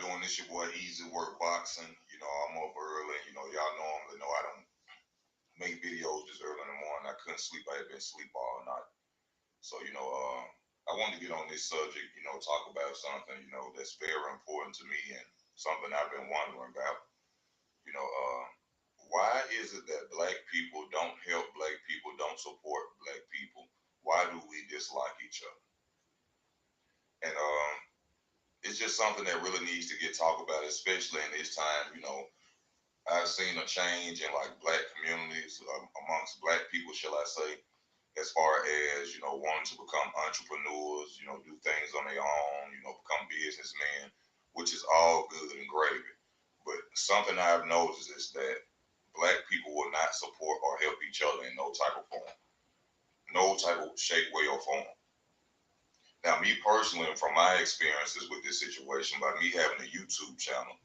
y'all doing? This your boy Easy Work Boxing. I'm up early. Y'all normally know I don't make videos this early in the morning. I couldn't sleep. I had been asleep all night. So, I wanted to get on this subject, talk about something, that's very important to me and something I've been wondering about. You know, uh, why is it that black people don't help black people, don't support black people? Why do we dislike each other? And it's just something that really needs to get talked about, especially in this time. I've seen a change in like black communities amongst black people, shall I say, as far as wanting to become entrepreneurs, do things on their own, become businessmen, which is all good and gravy. But something I've noticed is that black people will not support or help each other in no type of form, no type of shape, way, or form. Now, me personally, from my experiences with this situation, by me having a YouTube channel,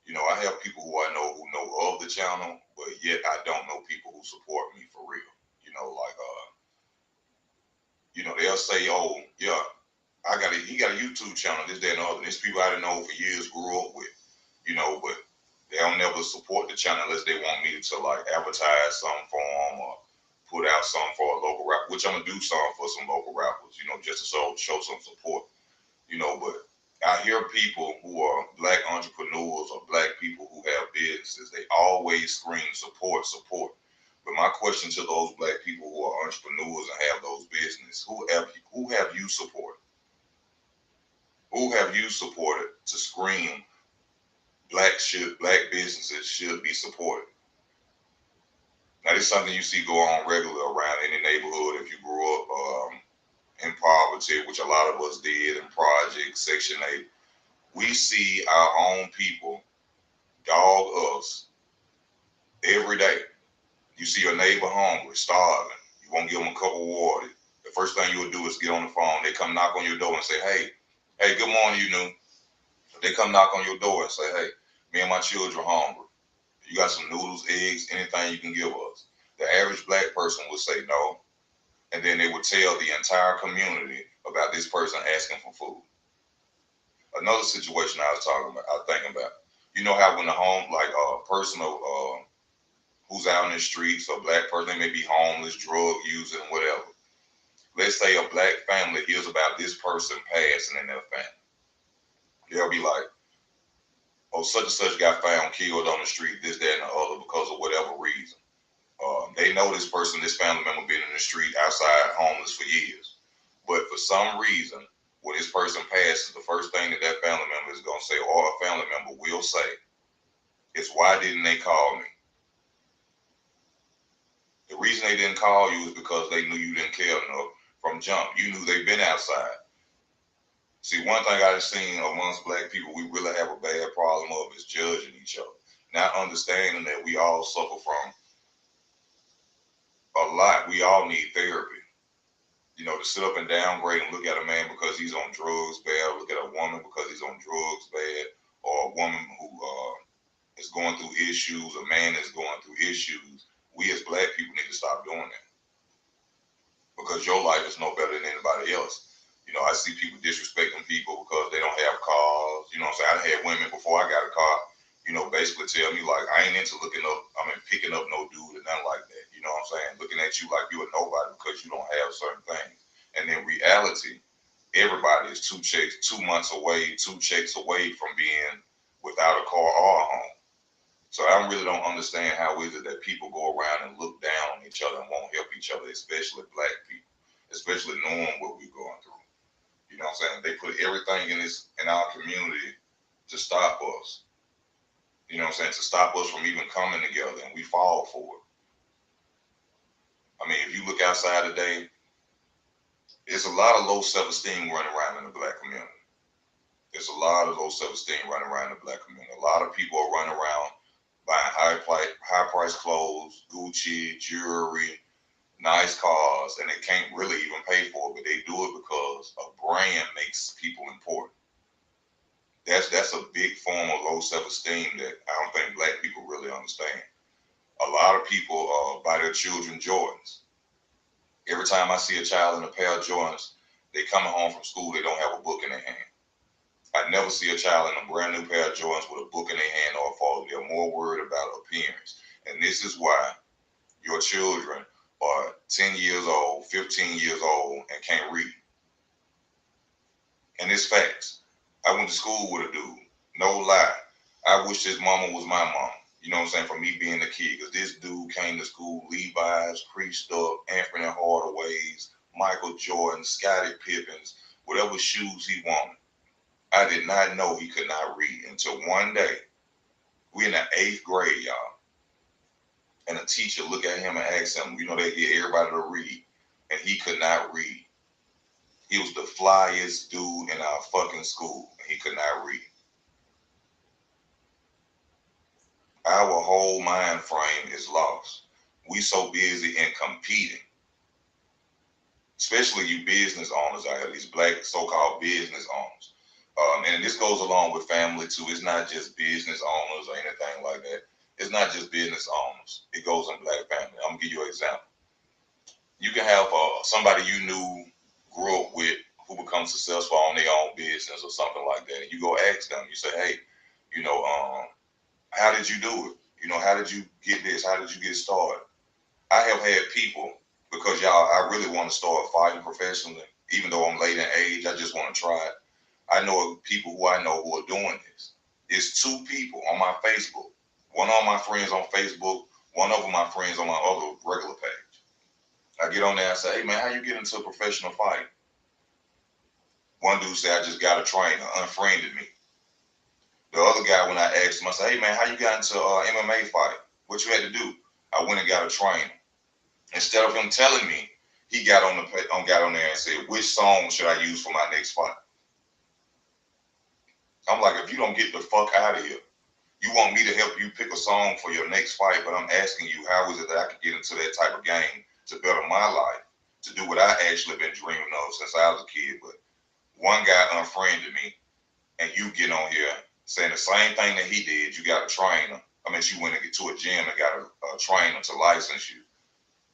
I have people who I know who know of the channel, but yet I don't know people who support me for real. Like they'll say, "Oh, yeah, he got a YouTube channel, this, that, and the other." There's people I didn't know for years, grew up with, but they don't never support the channel unless they want me to like advertise something for them or put out something for a local rapper, which I'm gonna do something for some local rappers, just to show some support, but I hear people who are black entrepreneurs or black people who have businesses, they always scream support, support. But my question to those black people who are entrepreneurs and have those businesses, who have you supported? Who have you supported to scream black businesses should be supported? Now this is something you see go on regularly around any neighborhood if you grew up in poverty, which a lot of us did in projects, Section 8. We see our own people dog us every day. You see your neighbor hungry, starving. You won't give them a cup of water. The first thing you'll do is get on the phone. They come knock on your door and say, hey, good morning, you new. They come knock on your door and say, hey, me and my children are hungry. You got some noodles, eggs, anything you can give us. The average black person would say no. And then they would tell the entire community about this person asking for food. Another situation I was thinking about. You know how when the home, like a person who's out in the streets, a black person, they may be homeless, drug using, whatever. Let's say a black family hears about this person passing in their family. They'll be like, oh, such and such got found killed on the street, this, that, and the other, because of whatever reason. They know this person, this family member, been in the street outside homeless for years. But for some reason, when this person passes, the first thing that family member is going to say, or a family member will say, is, why didn't they call me? The reason they didn't call you is because they knew you didn't care enough from jump. You knew they'd been outside. See, one thing I've seen amongst black people, we really have a bad problem of is judging each other. Not understanding that we all suffer from a lot. We all need therapy. To sit up and downgrade and look at a man because he's on drugs bad, look at a woman because he's on drugs bad, or a woman who is going through issues, a man is going through issues. We as black people need to stop doing that because your life is no better than anybody else. I see people disrespecting people because they don't have cars. What I'm saying? I had women before I got a car, basically tell me like, I ain't into picking up no dude and nothing like that. You know what I'm saying? Looking at you like you're a nobody because you don't have certain things. And in reality, everybody is 2 months away, 2 checks away from being without a car or a home. So I really don't understand how is it that people go around and look down on each other and won't help each other, especially black people, especially knowing what we're going through. You know what I'm saying? They put everything in our community to stop us. You know what I'm saying? To stop us from even coming together, and we fall for it. I mean, if you look outside today, there's a lot of low self-esteem running around in the black community. There's a lot of low self-esteem running around in the black community. A lot of people are running around buying high price clothes, Gucci, jewelry, nice cars, and they can't really even pay for it, but they do it because a brand makes people important. That's a big form of low self-esteem that I don't think black people really understand. A lot of people buy their children Jordans. Every time I see a child in a pair of Jordans, they coming home from school, they don't have a book in their hand. I never see a child in a brand new pair of Jordans with a book in their hand or a folder. They're more worried about appearance. And this is why your children are 10 years old, 15 years old, and can't read. And it's facts. I went to school with a dude. No lie. I wish his mama was my mom. You know what I'm saying? For me being a kid. Because this dude came to school, Levi's, creased up, Anthony Hardaway's, Michael Jordan, Scottie Pippins, whatever shoes he wanted. I did not know he could not read until one day, we in the 8th grade, y'all. And a teacher looked at him and asked him, you know, they get everybody to read. And he could not read. He was the flyest dude in our fucking school. And he could not read. Our whole mind frame is lost. We so busy in competing. Especially you business owners out here, these black so-called business owners. And this goes along with family too. It's not just business owners or anything like that. It's not just business owners. It goes in black family. I'm gonna give you an example. You can have somebody you knew, grew up with, who becomes successful on their own business or something like that. And you go ask them. You say, hey, you know, how did you do it? You know, how did you get this? How did you get started? I have had people, because y'all, I really want to start fighting professionally. Even though I'm late in age, I just want to try it. I know people who I know who are doing this. It's 2 people on my Facebook. One of my friends on Facebook, one of them my friends on my other regular page. I get on there and say, hey man, how you get into a professional fight? One dude said, I just got a trainer, unfriended me. The other guy, when I asked him, I said, hey man, how you got into MMA fight? What you had to do? I went and got a trainer. Instead of him telling me, he got on there and said, which song should I use for my next fight? I'm like, if you don't get the fuck out of here, you want me to help you pick a song for your next fight, but I'm asking you, how is it that I could get into that type of game to better my life, to do what I actually been dreaming of since I was a kid? But one guy unfriended me, and you get on here saying the same thing that he did. You got a trainer. I mean, you went and get to a gym and got a trainer to license you.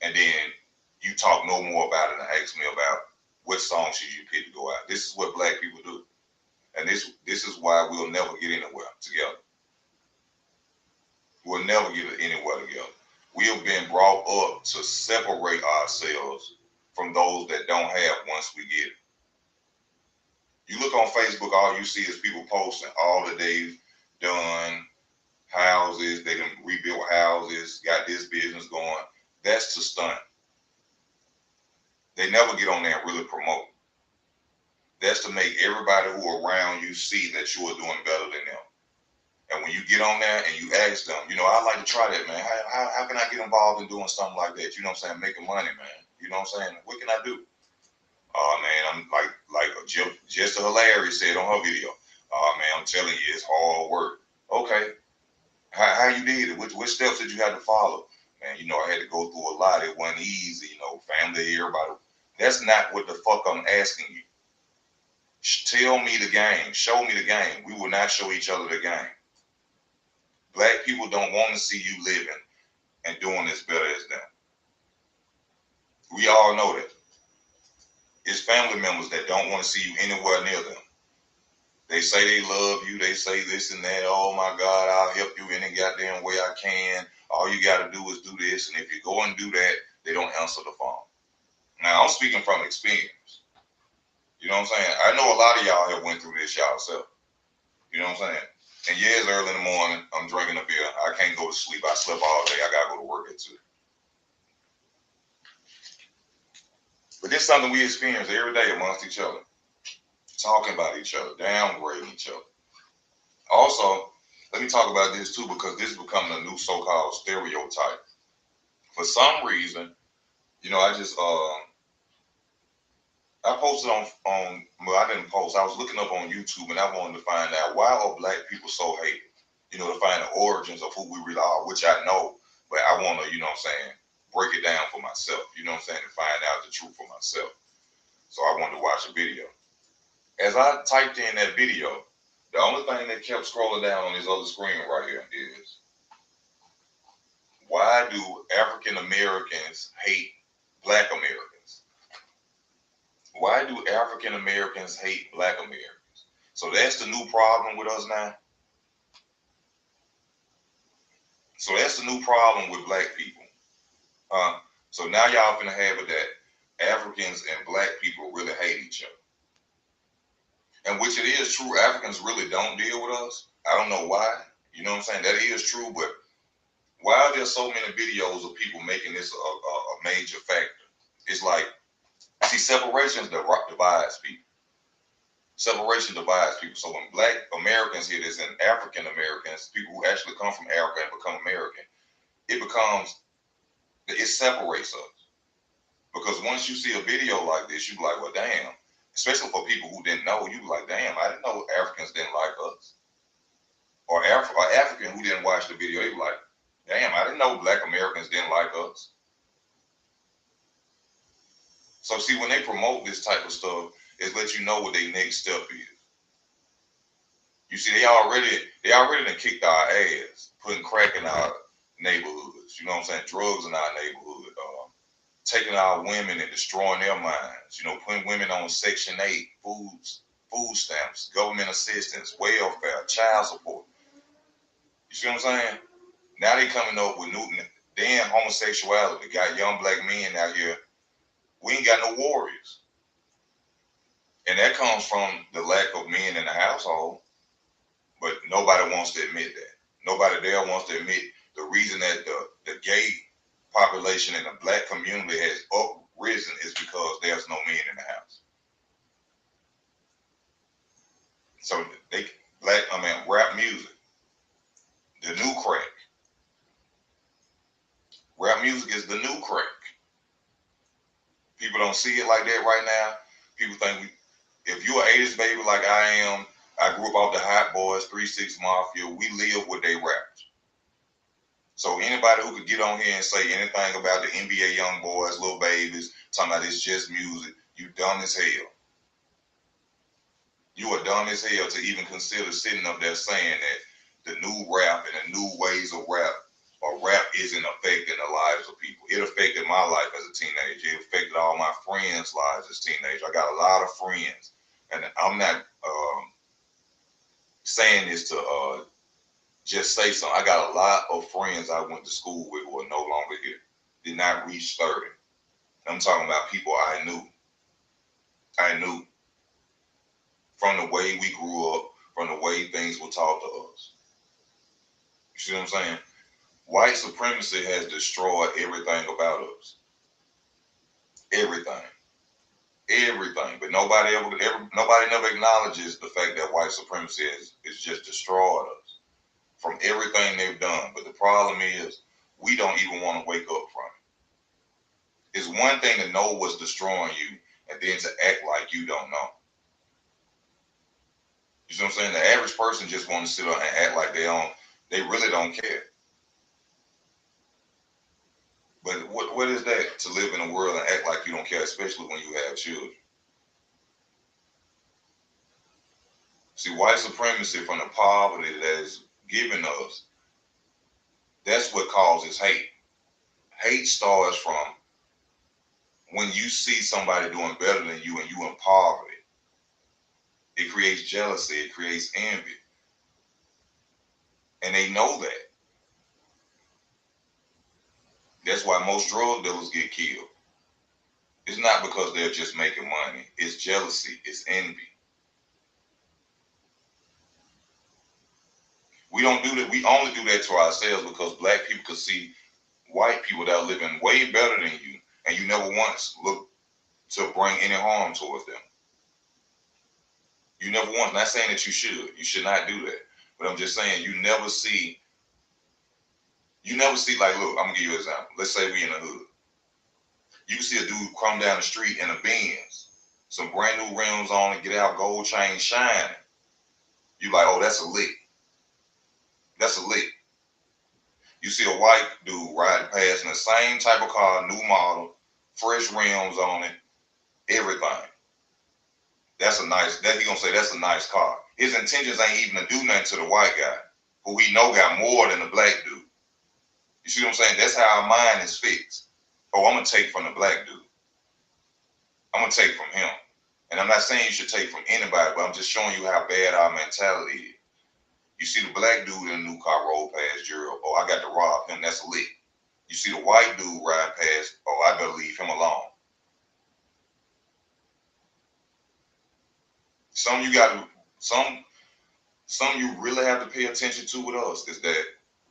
And then you talk no more about it and ask me about what song should you pick to go out. This is what black people do. And this is why we'll never get anywhere together. We'll never get anywhere together. We have been brought up to separate ourselves from those that don't have once we get it. You look on Facebook, all you see is people posting all that they've done, houses, they done rebuilt houses, got this business going. That's to stunt. They never get on there and really promote. That's to make everybody who are around you see that you are doing better than them. And when you get on there and you ask them, you know, I'd like to try that, man. How can I get involved in doing something like that? You know what I'm saying? Making money, man. You know what I'm saying? What can I do? Man, I'm like Jessica Hilarious said on her video. Man, I'm telling you, it's hard work. Okay. How you did it? Which steps did you have to follow? Man, you know, I had to go through a lot. It wasn't easy, you know, family, everybody. That's not what the fuck I'm asking you. Tell me the game. Show me the game. We will not show each other the game. Black people don't want to see you living and doing this better as them. We all know that. It's family members that don't want to see you anywhere near them. They say they love you. They say this and that. Oh my God, I'll help you any goddamn way I can. All you got to do is do this. And if you go and do that, they don't answer the phone. Now, I'm speaking from experience. You know what I'm saying? I know a lot of y'all have went through this y'all self. You know what I'm saying? And yeah, it's early in the morning. I'm drinking a beer. I can't go to sleep. I slept all day. I got to go to work at 2. But this is something we experience every day amongst each other. Talking about each other, downgrading each other. Also, let me talk about this too, because this is becoming a new so-called stereotype. For some reason, you know, I posted well, I didn't post. I was looking up on YouTube and I wanted to find out, why are black people so hated? You know, to find the origins of who we really are, which I know, but I want to, you know what I'm saying, break it down for myself, you know what I'm saying, and find out the truth for myself. So I wanted to watch a video. As I typed in that video, the only thing that kept scrolling down on this other screen right here is, why do African Americans hate black Americans? Why do African Americans hate black Americans? So that's the new problem with us now. So that's the new problem with black people. So now y'all finna have it that Africans and black people really hate each other. And which it is true, Africans really don't deal with us. I don't know why. You know what I'm saying? That is true, but why are there so many videos of people making this a major factor? It's like, see, separation divides people. Separation divides people. So when black Americans hear this and African Americans, people who actually come from Africa and become American, it separates us. Because once you see a video like this, you be like, well, damn. Especially for people who didn't know, you be like, damn, I didn't know Africans didn't like us. Or African who didn't watch the video, they be like, damn, I didn't know black Americans didn't like us. So see, when they promote this type of stuff, it lets you know what their next step is. You see, they already done kicked our ass, putting crack in our neighborhoods. You know what I'm saying? Drugs in our neighborhood. Taking our women and destroying their minds. You know, putting women on Section 8, food stamps, government assistance, welfare, child support. You see what I'm saying? Now they coming up with new, damn homosexuality. Got young black men out here. We ain't got no warriors. And that comes from the lack of men in the household. But nobody wants to admit that. Nobody there wants to admit the reason that the gay population in the black community has uprisen is because there's no men in the house. So rap music, the new crack. Rap music is the new crack. People don't see it like that right now. People think if you're an 80s baby like I am, I grew up off the Hot Boys, 3 6 Mafia, we live what they rapped. So anybody who could get on here and say anything about the NBA young boys, little babies, talking about it's just music, you dumb as hell. You are dumb as hell to even consider sitting up there saying that the new rap and the new ways of rap isn't affecting the lives of people. It affected my life as a teenager. It affected all my friends' lives as teenagers. I got a lot of friends, and I'm not saying this to just say something. I got a lot of friends I went to school with who are no longer here. Did not reach 30. I'm talking about people I knew. I knew from the way we grew up, from the way things were taught to us. You see what I'm saying? White supremacy has destroyed everything about us. Everything. Everything. But nobody never acknowledges the fact that white supremacy is just destroyed us from everything they've done. But the problem is we don't even want to wake up from it. It's one thing to know what's destroying you and then to act like you don't know. You see what I'm saying? The average person just wants to sit up and act like they really don't care. But what is that, to live in a world and act like you don't care, especially when you have children? See, white supremacy, from the poverty that is given us, that's what causes hate. Hate starts from when you see somebody doing better than you and you in poverty. It creates jealousy. It creates envy. And they know that. That's why most drug dealers get killed. It's not because they're just making money. It's jealousy. It's envy. We don't do that. We only do that to ourselves because black people could see white people that are living way better than you, and you never once look to bring any harm towards them. You never once. Not saying that you should. You should not do that. But I'm just saying you never see. Like, look, I'm gonna give you an example. Let's say we in the hood. You can see a dude come down the street in a Benz, some brand new rims on it, get out, gold chain shining. You like, oh, that's a lick. That's a lick. You see a white dude riding past in the same type of car, new model, fresh rims on it, everything. That's a nice. That he gonna say that's a nice car. His intentions ain't even to do nothing to the white guy, who we know got more than the black dude. You see what I'm saying? That's how our mind is fixed. Oh, I'm gonna take from the black dude. I'm gonna take from him. And I'm not saying you should take from anybody, but I'm just showing you how bad our mentality is. You see the black dude in a new car roll past Gerald. Oh, I got to rob him. That's lit. You see the white dude ride past. Oh, I better leave him alone. Some you got to, some you really have to pay attention to with us is that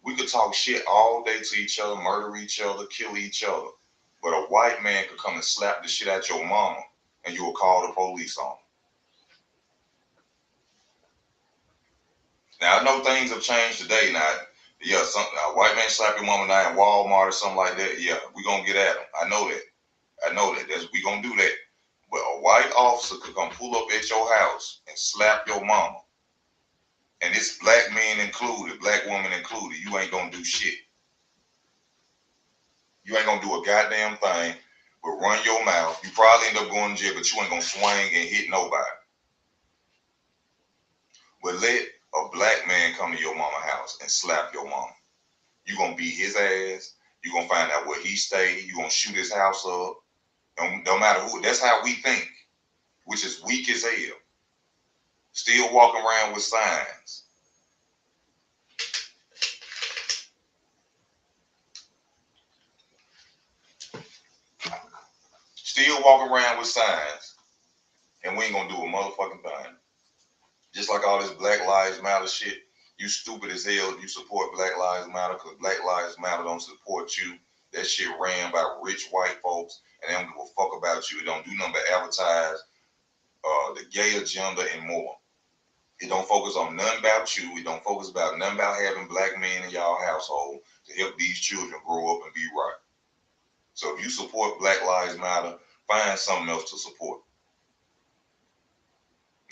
we could talk shit all day to each other, murder each other, kill each other. But a white man could come and slap the shit out your mama and you'll call the police on him. Now, I know things have changed today. Now, yeah, a white man slap your mama now in Walmart or something like that. Yeah, we going to get at him. I know that. We going to do that. But a white officer could come pull up at your house and slap your mama. And it's black men included, black women included. You ain't going to do shit. You ain't going to do a goddamn thing but run your mouth. You probably end up going to jail, but you ain't going to swing and hit nobody. But let a black man come to your mama house and slap your mama. You gonna beat his ass. You gonna find out where he stayed. You gonna shoot his house up. No matter who. That's how we think, which is weak as hell. Still walking around with signs. Still walking around with signs, and we ain't gonna do a motherfucking thing. Just like all this Black Lives Matter shit. You stupid as hell if you support Black Lives Matter, because Black Lives Matter don't support you. That shit ran by rich white folks, and they don't give a fuck about you. It don't do nothing but advertise the gay agenda and more. It don't focus on nothing about you. It don't focus about nothing about having black men in y'all household to help these children grow up and be right. So if you support Black Lives Matter, find something else to support.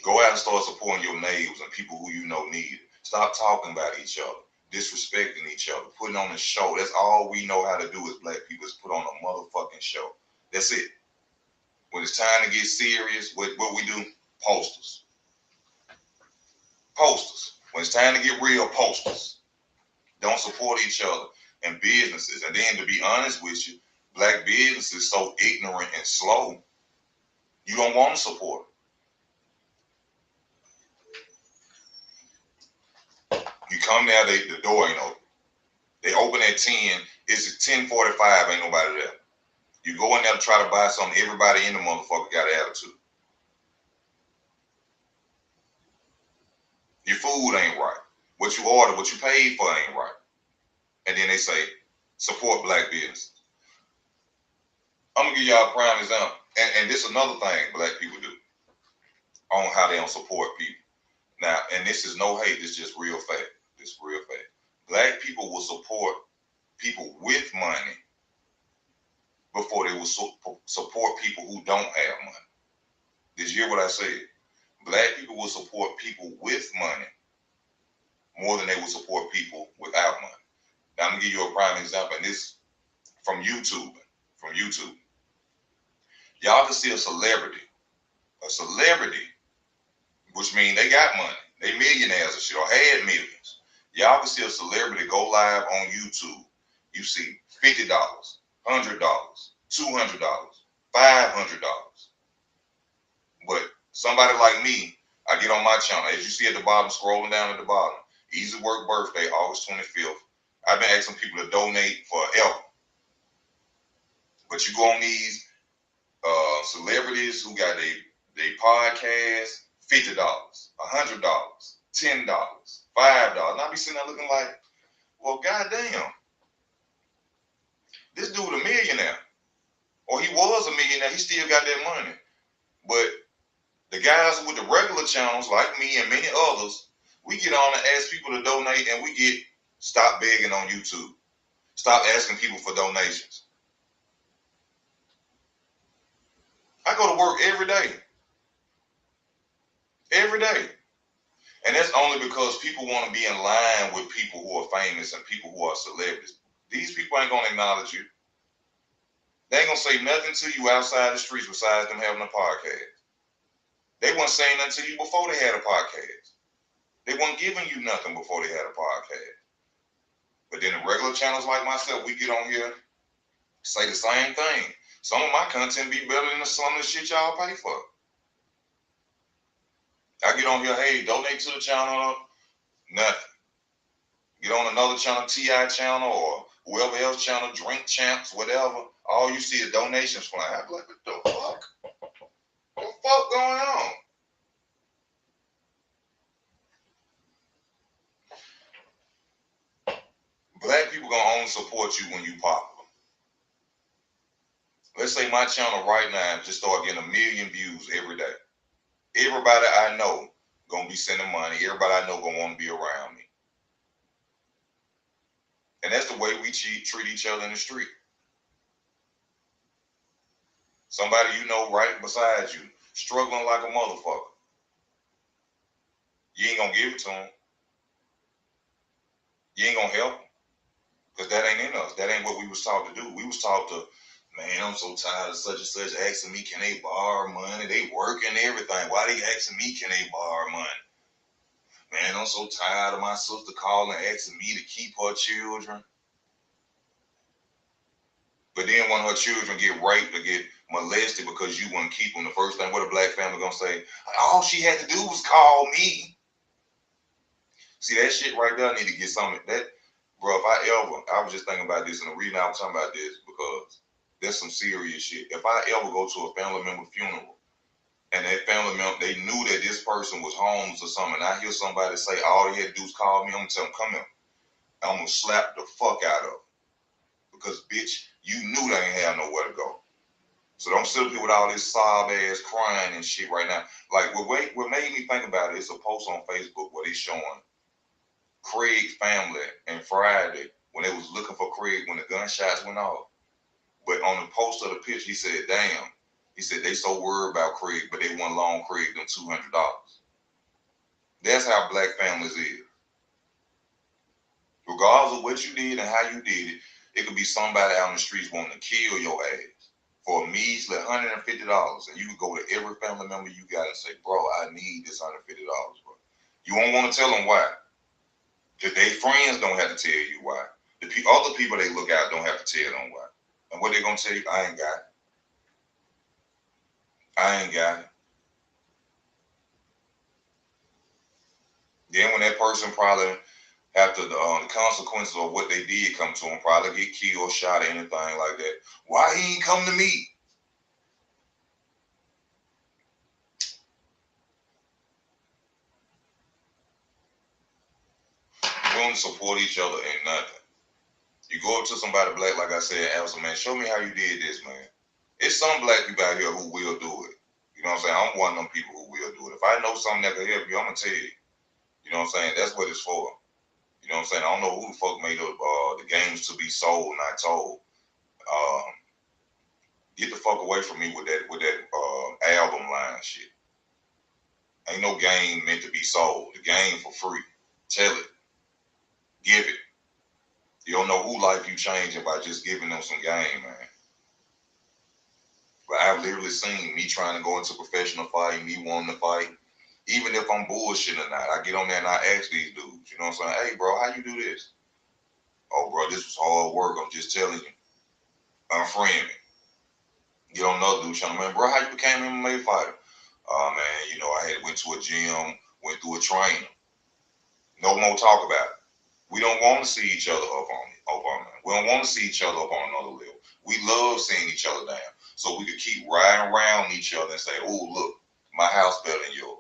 Go out and start supporting your neighbors and people who you know need it. Stop talking about each other, disrespecting each other, putting on a show. That's all we know how to do as black people, is put on a motherfucking show. That's it. When it's time to get serious, what we do? Posters. Posters. When it's time to get real, posters. Don't support each other and businesses. And then, to be honest with you, black businesses so ignorant and slow, you don't want to support it. You come there, the door ain't open. They open at 10. It's 10:45, ain't nobody there. You go in there to try to buy something, everybody in the motherfucker got an attitude. Your food ain't right. What you ordered, what you paid for ain't right. And then they say, support black business. I'm going to give y'all a prime example. And this is another thing black people do on how they don't support people. Now, and this is no hate, this is just real fact. This real fact. Black people will support people with money before they will support people who don't have money. Did you hear what I said? Black people will support people with money more than they will support people without money. Now, I'm going to give you a prime example, and this from YouTube. From YouTube. Y'all can see a celebrity, which means they got money. They millionaires and shit, or had millions. Y'all can see a celebrity go live on YouTube. You see $50, $100, $200, $500. But somebody like me, I get on my channel. As you see at the bottom, scrolling down at the bottom, Easy Work birthday, August 25th. I've been asking people to donate forever. But you go on these celebrities who got they podcast, $50, $100, $10, $5. And I be sitting there looking like, well, goddamn, this dude a millionaire. Or he was a millionaire, he still got that money. But the guys with the regular channels, like me and many others, we get on and ask people to donate, and we get stop begging on YouTube. Stop asking people for donations. I go to work every day. Every day. And that's only because people want to be in line with people who are famous and people who are celebrities. These people ain't going to acknowledge you. They ain't going to say nothing to you outside the streets besides them having a podcast. They weren't saying nothing to you before they had a podcast. They weren't giving you nothing before they had a podcast. But then the regular channels like myself, we get on here, say the same thing. Some of my content be better than some of the shit y'all pay for. I get on here, hey, donate to the channel, nothing. Get on another channel, TI channel, or whoever else channel, Drink Champs, whatever. All you see is donations flying. I'm like, what the fuck? What the fuck going on? Black people gonna only support you when you popular. Let's say my channel right now just start getting 1 million views every day. Everybody I know gonna be sending money. Everybody I know gonna want to be around me. And that's the way we treat each other in the street. Somebody you know right beside you, struggling like a motherfucker. You ain't gonna give it to them. You ain't gonna help them. Because that ain't in us. That ain't what we was taught to do. We was taught to, man, I'm so tired of such and such asking me, can they borrow money? They working everything. Why they asking me, can they borrow money? Man, I'm so tired of my sister calling asking me to keep her children. But then when her children get raped or get molested because you wouldn't keep them, the first thing what a black family gonna say, all she had to do was call me. See, that shit right there, I need to get something. That, bro, if I was just thinking about this, and the reason I was talking about this, because that's some serious shit. If I ever go to a family member funeral, and that family member, they knew that this person was homeless or something, and I hear somebody say, all he had to do was call me, I'm gonna tell him, come here. I'm gonna slap the fuck out of him. Because, bitch, you knew they ain't have nowhere to go. So don't sit up here with all this sob ass crying and shit right now. Like, what made me think about it is a post on Facebook where they showing Craig's family and Friday when they was looking for Craig when the gunshots went off. But on the post of the picture, he said, damn. He said they so worried about Craig, but they wouldn't loan Craig them $200. That's how black families is. Regardless of what you did and how you did it, it could be somebody out in the streets wanting to kill your ass for a measly $150. And you could go to every family member you got and say, bro, I need this $150, bro. You won't want to tell them why. Because their friends don't have to tell you why. The other people they look out don't have to tell them why. And what they going to tell you, I ain't got it. I ain't got it. Then when that person probably, after the consequences of what they did come to them, probably get killed, shot, or anything like that, why he ain't come to me? We don't support each other in nothing. You go up to somebody black, like I said, ask them, man, show me how you did this, man. It's some black people out here who will do it. You know what I'm saying? I'm one of them people who will do it. If I know something that can help you, I'm going to tell you. You know what I'm saying? That's what it's for. You know what I'm saying? I don't know who the fuck made the games to be sold, not told. Get the fuck away from me with that album line shit. Ain't no game meant to be sold. The game for free. Tell it. Give it. You don't know who life you changing by just giving them some game, man. But I've literally seen me trying to go into professional fighting, me wanting to fight. Even if I'm bullshitting or not, I get on there and I ask these dudes, you know what I'm saying? Hey, bro, how you do this? Oh, bro, this was hard work. I'm just telling you. Unfriend me. Get on another dude trying to, man, bro, how you became an MMA fighter? Oh, man, you know, I had went to a gym, went through a training. No more talk about it. We don't want to see each other up on it. We don't want to see each other up on another level. We love seeing each other down. So we could keep riding around each other and say, oh, look, my house better than yours.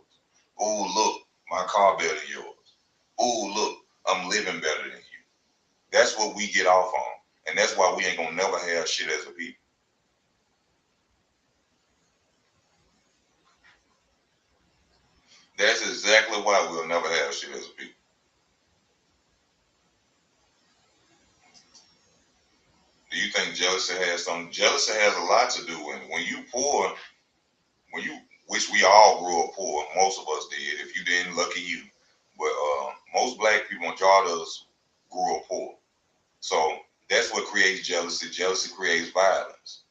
Oh, look, my car better than yours. Oh, look, I'm living better than you. That's what we get off on. And that's why we ain't going to never have shit as a people. That's exactly why we'll never have shit as a people. Do you think jealousy has something? Jealousy has a lot to do with it. When you poor, which we all grew up poor, most of us did. If you didn't, lucky you. But most black people, majority of us grew up poor. So that's what creates jealousy. Jealousy creates violence.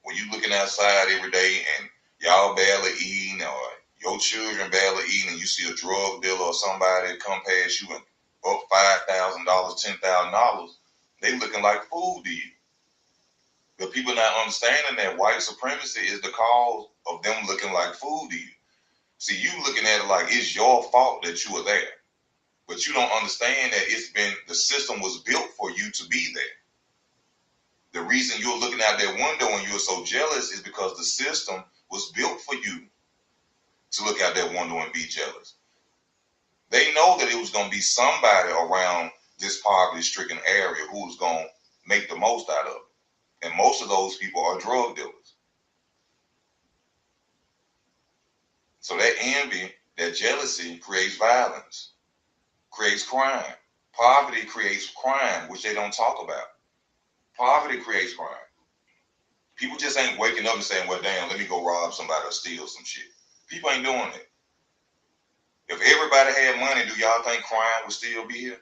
When you looking outside every day and y'all barely eating or your children barely eating and you see a drug dealer or somebody come past you and up $5,000, $10,000, they looking like food to you. But people not understanding that white supremacy is the cause of them looking like food to you. See, you looking at it like it's your fault that you are there. But you don't understand that the system was built for you to be there. The reason you're looking out that window and you're so jealous is because the system was built for you to look out that window and be jealous. They know that it was going to be somebody around this poverty-stricken area who was going to make the most out of it. And most of those people are drug dealers. So that envy, that jealousy creates violence, creates crime. Poverty creates crime, which they don't talk about. Poverty creates crime. People just ain't waking up and saying, well, damn, let me go rob somebody or steal some shit. People ain't doing it. If everybody had money, do y'all think crime would still be here?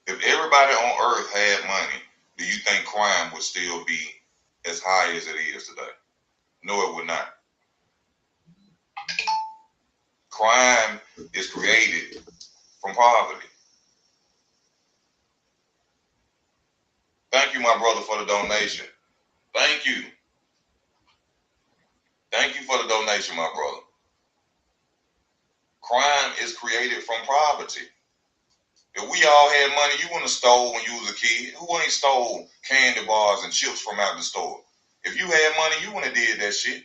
If everybody on earth had money, do you think crime would still be as high as it is today? No, it would not. Crime is created from poverty. Thank you, my brother, for the donation. Thank you. Thank you for the donation, my brother. Crime is created from poverty. If we all had money, you wouldn't have stole when you was a kid. Who wouldn't have stole candy bars and chips from out the store? If you had money, you wouldn't have did that shit.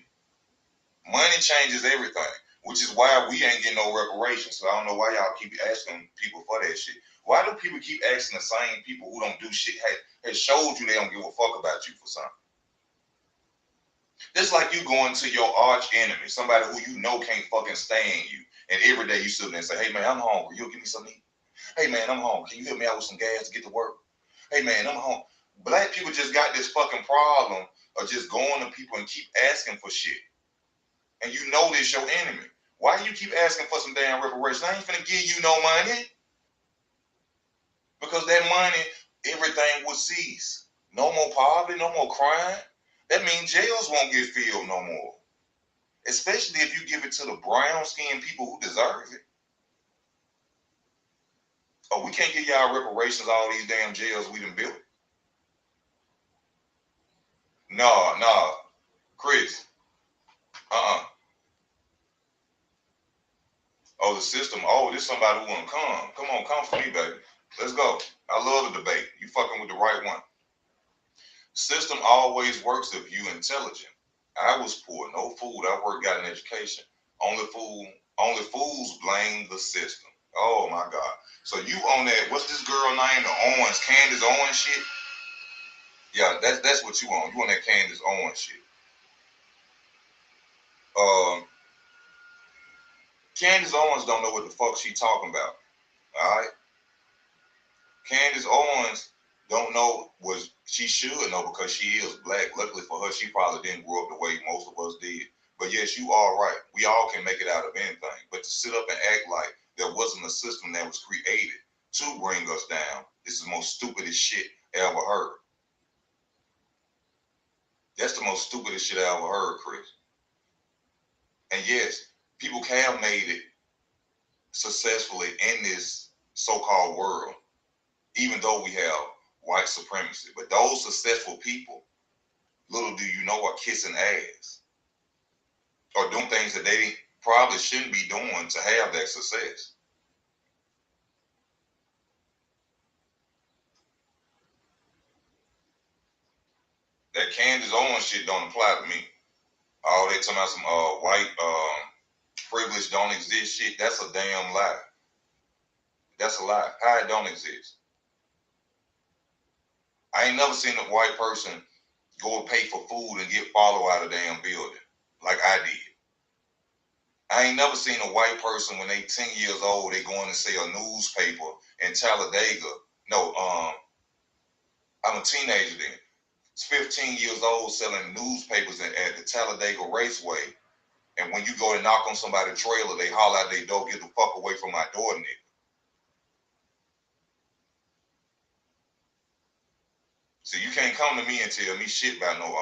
Money changes everything, which is why we ain't getting no reparations. So I don't know why y'all keep asking people for that shit. Why do people keep asking the same people who don't do shit, has showed you they don't give a fuck about you for something? It's like you going to your arch enemy, somebody who you know can't fucking stand you, and every day you sit there and say, hey man, I'm hungry. You'll give me something to eat? Hey man, I'm home. Can you help me out with some gas to get to work? Hey man, I'm home. Black people just got this fucking problem of just going to people and keep asking for shit. And you know this your enemy. Why do you keep asking for some damn reparations? I ain't finna give you no money. Because that money, everything will cease. No more poverty, no more crime. That means jails won't get filled no more. Especially if you give it to the brown-skinned people who deserve it. Oh, we can't give y'all reparations, all these damn jails we done built. No, Chris. Oh, the system. Oh, this somebody who wanna come. Come on, come for me, baby. Let's go. I love the debate. You fucking with the right one. System always works if you intelligent. I was poor, no food. I worked, got an education. Only fools blame the system. Oh my God. So you on that? What's this girl name? The Owens, Candace Owens shit. Yeah, that's what you on. You on that Candace Owens shit. Um, Candace Owens don't know what the fuck she talking about. All right. Candace Owens don't know what she should know because she is black. Luckily for her, she probably didn't grow up the way most of us did. But yes, you are right. We all can make it out of anything. But to sit up and act like there wasn't a system that was created to bring us down, this is the most stupidest shit I ever heard. That's the most stupidest shit I ever heard, Chris. And yes, people have made it successfully in this so-called world, even though we have white supremacy. But those successful people, little do you know, are kissing ass or doing things that they probably shouldn't be doing to have that success. That Candace Owens shit don't apply to me. All that talking about some white privilege don't exist shit, that's a damn lie. That's a lie. How it don't exist? I ain't never seen a white person go and pay for food and get followed out of the damn building like I did. I ain't never seen a white person when they 10 years old, they going to sell a newspaper in Talladega. No, I'm a teenager then. 15 years old selling newspapers at the Talladega Raceway. And when you go to knock on somebody's trailer, they holler out their door, get the fuck away from my door, nigga. So you can't come to me and tell me shit about no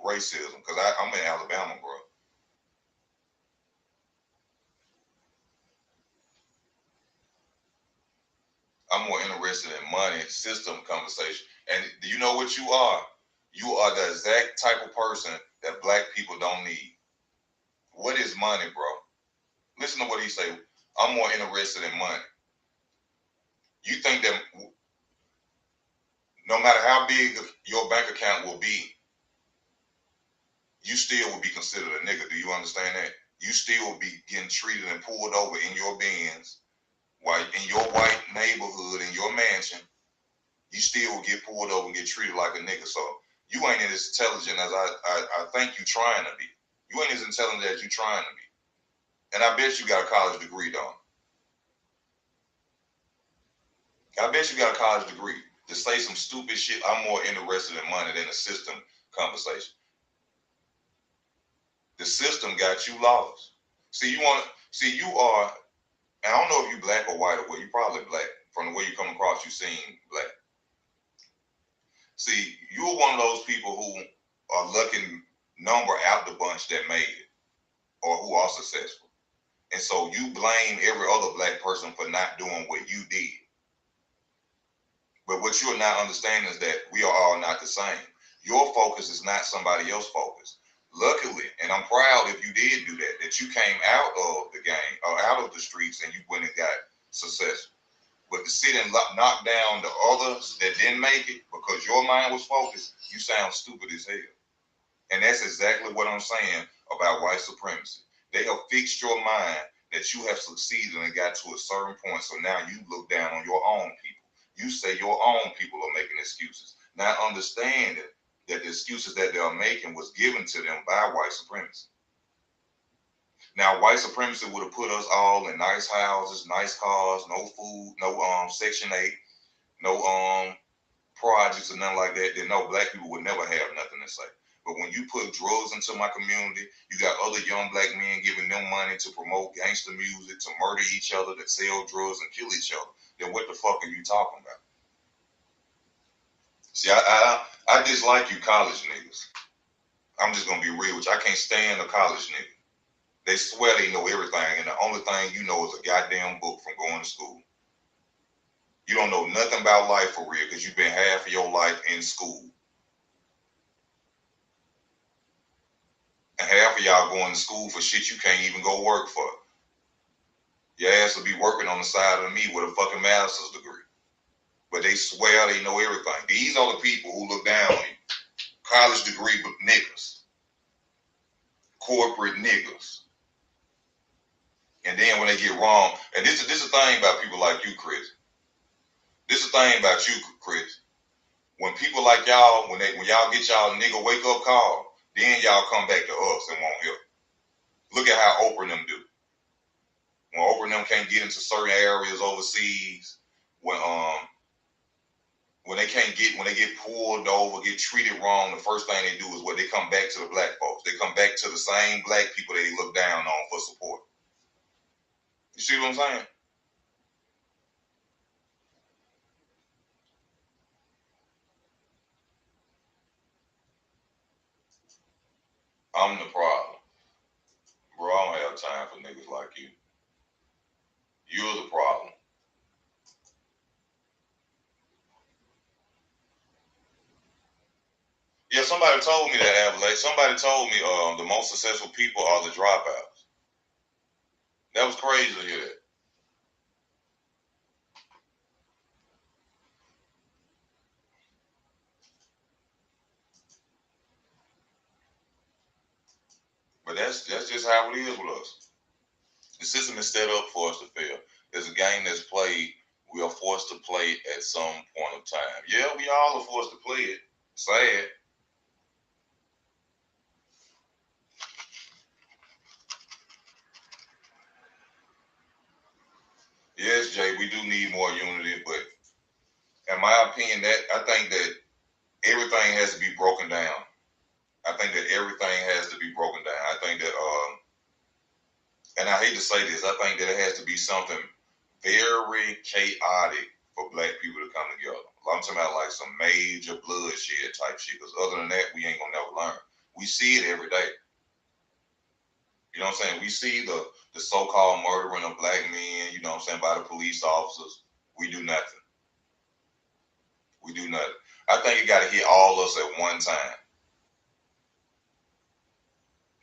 racism, because I'm in Alabama, bro. I'm more interested in money, system conversation. And do you know what you are? You are the exact type of person that black people don't need. What is money, bro? Listen to what he say. I'm more interested in money. You think that no matter how big your bank account will be, you still will be considered a nigga. Do you understand that? You still will be getting treated and pulled over in your Benz, white in your white neighborhood, in your mansion. You still will get pulled over and get treated like a nigga. So you ain't as intelligent as I think you trying to be. You ain't as intelligent as you trying to be. And I bet you got a college degree, though. I bet you got a college degree to say some stupid shit. I'm more interested in money than the system conversation. The system got you lost. See, you are, and I don't know if you black or white or what, you probably black. From the way you come across, you seem black. See, you're one of those people who are looking number out the bunch that made it or who are successful. And so you blame every other black person for not doing what you did. But what you're not understanding is that we are all not the same. Your focus is not somebody else's focus. Luckily, and I'm proud if you did do that, that you came out of the game or out of the streets and you went and got successful. But to sit and knock down the others that didn't make it because your mind was focused, you sound stupid as hell. And that's exactly what I'm saying about white supremacy. They have fixed your mind that you have succeeded and got to a certain point. So now you look down on your own people. You say your own people are making excuses. Not understanding that the excuses that they are making was given to them by white supremacy. Now, white supremacy would have put us all in nice houses, nice cars, no food, no Section 8, no projects or nothing like that. Then no, black people would never have nothing to say. But when you put drugs into my community, you got other young black men giving them money to promote gangster music, to murder each other, to sell drugs and kill each other. Then what the fuck are you talking about? See, I dislike you college niggas. I'm just gonna be real with you. I can't stand a college nigga. They swear they know everything, and the only thing you know is a goddamn book from going to school. You don't know nothing about life for real because you've been half of your life in school. And half of y'all going to school for shit you can't even go work for. Your ass will be working on the side of me with a fucking master's degree. But they swear they know everything. These are the people who look down on you. College degree niggas. Corporate niggas. And then when they get wrong, and this is the thing about people like you, Chris. This is the thing about you, Chris. When people like y'all, when y'all get y'all nigga wake up call, then y'all come back to us and won't help. Look at how Oprah and them do. When Oprah and them can't get into certain areas overseas, when they get pulled over, get treated wrong, the first thing they do is they come back to the black folks. They come back to the same black people they look down on for support. You see what I'm saying? I'm the problem. Bro, I don't have time for niggas like you. You're the problem. Yeah, somebody told me that, Avalate. Somebody told me the most successful people are the dropouts. That was crazy to hear that. But that's just how it is with us. The system is set up for us to fail. There's a game that's played. We are forced to play at some point of time. Yeah, we all are forced to play it. Sad. Yes, Jay, we do need more unity, but in my opinion, I think that everything has to be broken down. I think that everything has to be broken down. I think that, and I hate to say this, I think that it has to be something very chaotic for black people to come together. I'm talking about like some major bloodshed type shit. Because other than that, we ain't gonna never learn. We see it every day. You know what I'm saying? We see the so-called murdering of black men, you know what I'm saying, by the police officers. We do nothing. We do nothing. I think it got to hit all of us at one time.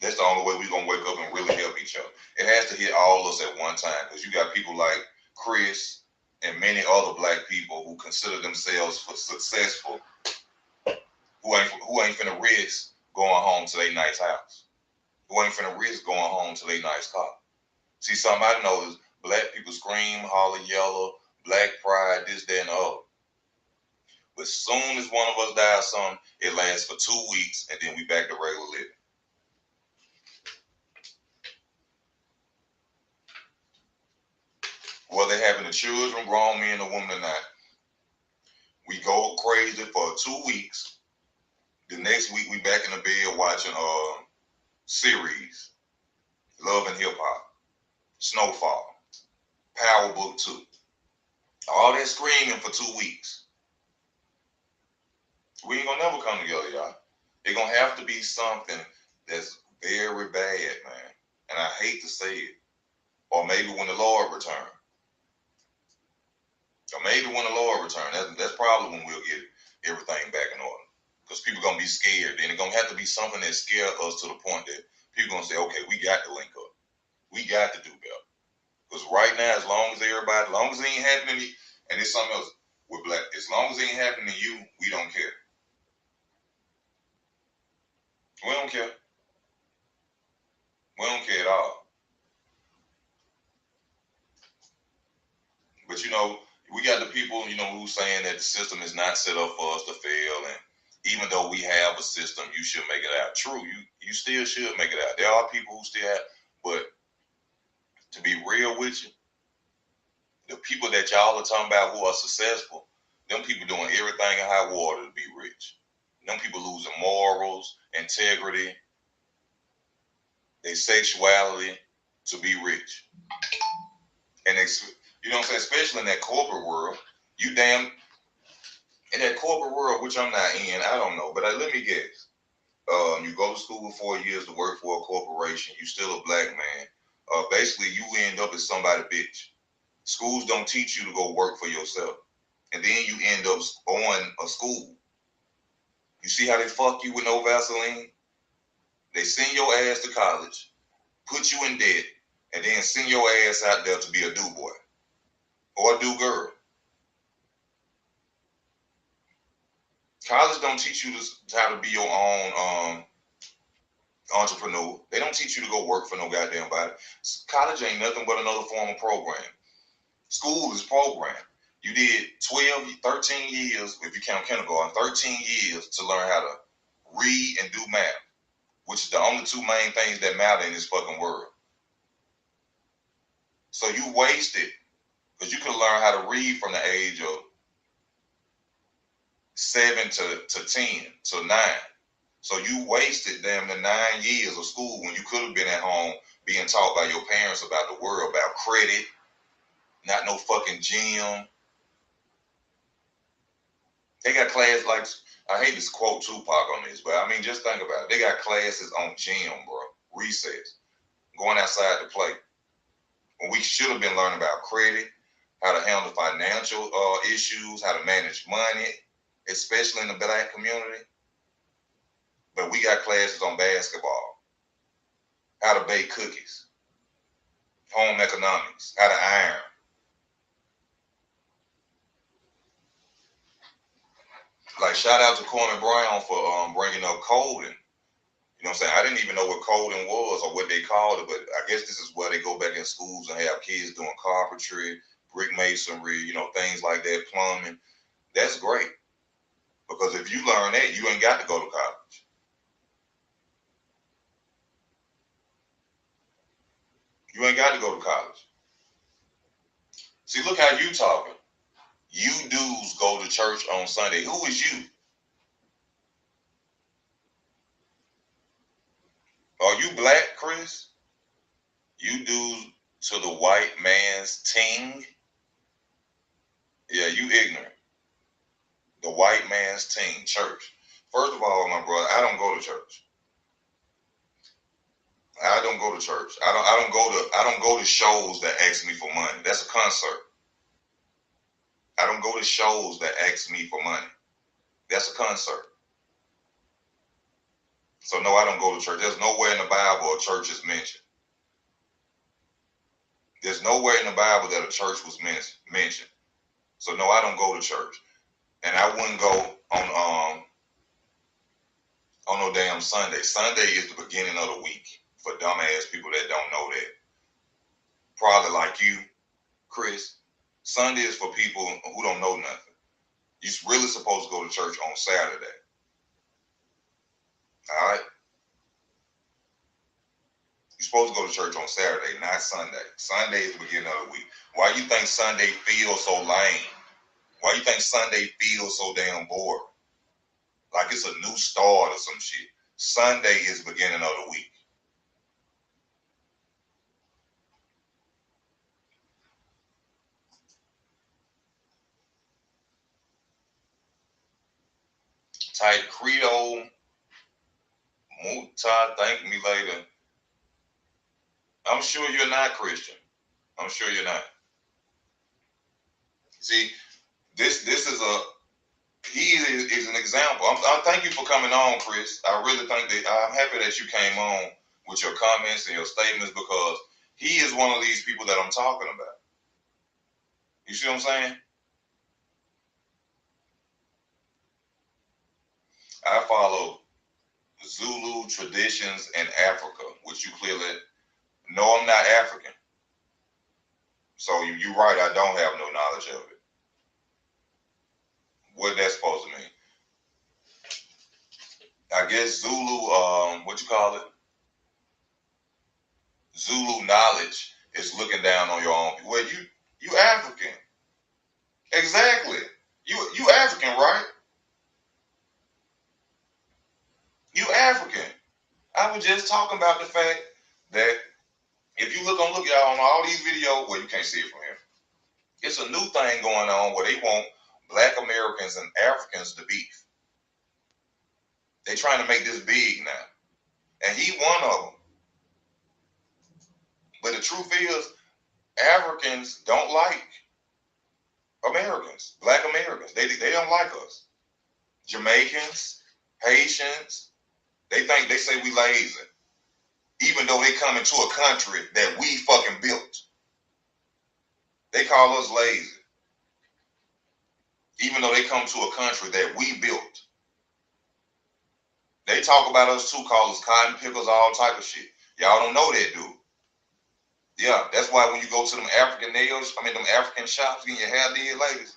That's the only way we're gonna wake up and really help each other. It has to hit all of us at one time, because you got people like Chris and many other black people who consider themselves successful, who ain't finna risk going home to their nice house, who ain't finna risk going home to their nice car. See, something I noticed: black people scream, holler, yellow, black pride, this, that, and the other. But as soon as one of us dies, something, it lasts for 2 weeks, and then we back to regular living. Whether it happen to children, grown men, or women or not, we go crazy for 2 weeks. The next week, we back in the bed watching series, Love and Hip Hop, Snowfall, Power Book 2. All that screaming for 2 weeks. We ain't gonna never come together, y'all. It's gonna have to be something that's very bad, man. And I hate to say it. Or maybe when the Lord returns. Or maybe when the Lord returns. That's probably when we'll get everything back in order. Because people gonna be scared. Then it's gonna have to be something that scares us to the point that people gonna say, okay, we got to link up. We got to do better. Because right now, as long as it ain't happening, and it's something else with black, as long as it ain't happening to you, we don't care. We don't care. We don't care at all. But we got the people, who's saying that the system is not set up for us to fail, and even though we have a system, you should make it out. True, you still should make it out. There are people who still have, but to be real with you, the people that y'all are talking about who are successful, them people doing everything in high water to be rich. Them people losing morals, integrity, their sexuality to be rich. And you know what I'm saying? Especially in that corporate world, in that corporate world, which I'm not in, I don't know. But let me guess. You go to school for 4 years to work for a corporation. You still a black man. Basically, you end up as somebody bitch. Schools don't teach you to go work for yourself. And then you end up on a school. You see how they fuck you with no Vaseline? They send your ass to college, put you in debt, and then send your ass out there to be a do boy or a do girl. College don't teach you how to be your own entrepreneur. They don't teach you to go work for no goddamn body. College ain't nothing but another form of program. School is program. You did 12, 13 years, if you count kindergarten, 13 years to learn how to read and do math, which is the only two main things that matter in this fucking world. So you wasted, because you could learn how to read from the age of 7 to 10 to 9. So you wasted damn the 9 years of school when you could have been at home being taught by your parents about the world, about credit, not no fucking gym. They got class like, I hate to quote Tupac on this, but I mean, just think about it. They got classes on gym, bro, recess, going outside to play. When we should have been learning about credit, how to handle financial issues, how to manage money, especially in the black community. But we got classes on basketball, how to bake cookies, home economics, how to iron. Like, shout out to Corman Brown for bringing up coding. You know what I'm saying? I didn't even know what coding was or what they called it, but I guess this is where they go back in schools and have kids doing carpentry, brick masonry, things like that, plumbing. That's great. Because if you learn that, you ain't got to go to college. You ain't got to go to college. See, look how you talking. You dudes go to church on Sunday. Who is you? Are you black, Chris? You dudes to the white man's ting? Yeah, you ignorant. The white man's ting, church. First of all, my brother, I don't go to church. I don't go to church. I don't go to shows that ask me for money. That's a concert. I don't go to shows that ask me for money. That's a concert. So no, I don't go to church. There's nowhere in the Bible a church is mentioned. There's nowhere in the Bible that a church was mentioned. So no, I don't go to church. And I wouldn't go on no damn Sunday. Sunday is the beginning of the week for dumbass people that don't know that. Probably like you, Chris. Sunday is for people who don't know nothing. You're really supposed to go to church on Saturday. All right? You're supposed to go to church on Saturday, not Sunday. Sunday is the beginning of the week. Why you think Sunday feels so lame? Why you think Sunday feels so damn bored? Like it's a new start or some shit. Sunday is the beginning of the week. Type Credo Muta, thank me later. I'm sure you're not Christian. I'm sure you're not. See, this is a he is an example. I thank you for coming on, Chris. I really think that I'm happy that you came on with your comments and your statements because he is one of these people that I'm talking about. You see what I'm saying? I follow Zulu traditions in Africa, which you clearly know I'm not African. So you're right, I don't have no knowledge of it. What that's supposed to mean? I guess Zulu, what you call it? Zulu knowledge is looking down on your own. Well, you African. Exactly. You African, right? You African. I was just talking about the fact that if you look y'all on all these videos, well, you can't see it from here. It's a new thing going on where they want Black Americans and Africans to beef. They trying to make this big now, and he one of them. But the truth is, Africans don't like Americans, Black Americans. They don't like us. Jamaicans, Haitians, they say we lazy. Even though they come into a country that we fucking built. They call us lazy. Even though they come to a country that we built. They talk about us too, call us cotton pickers, all type of shit. Y'all don't know that, dude. Yeah, that's why when you go to them African nails, them African shops, getting your hair did, ladies,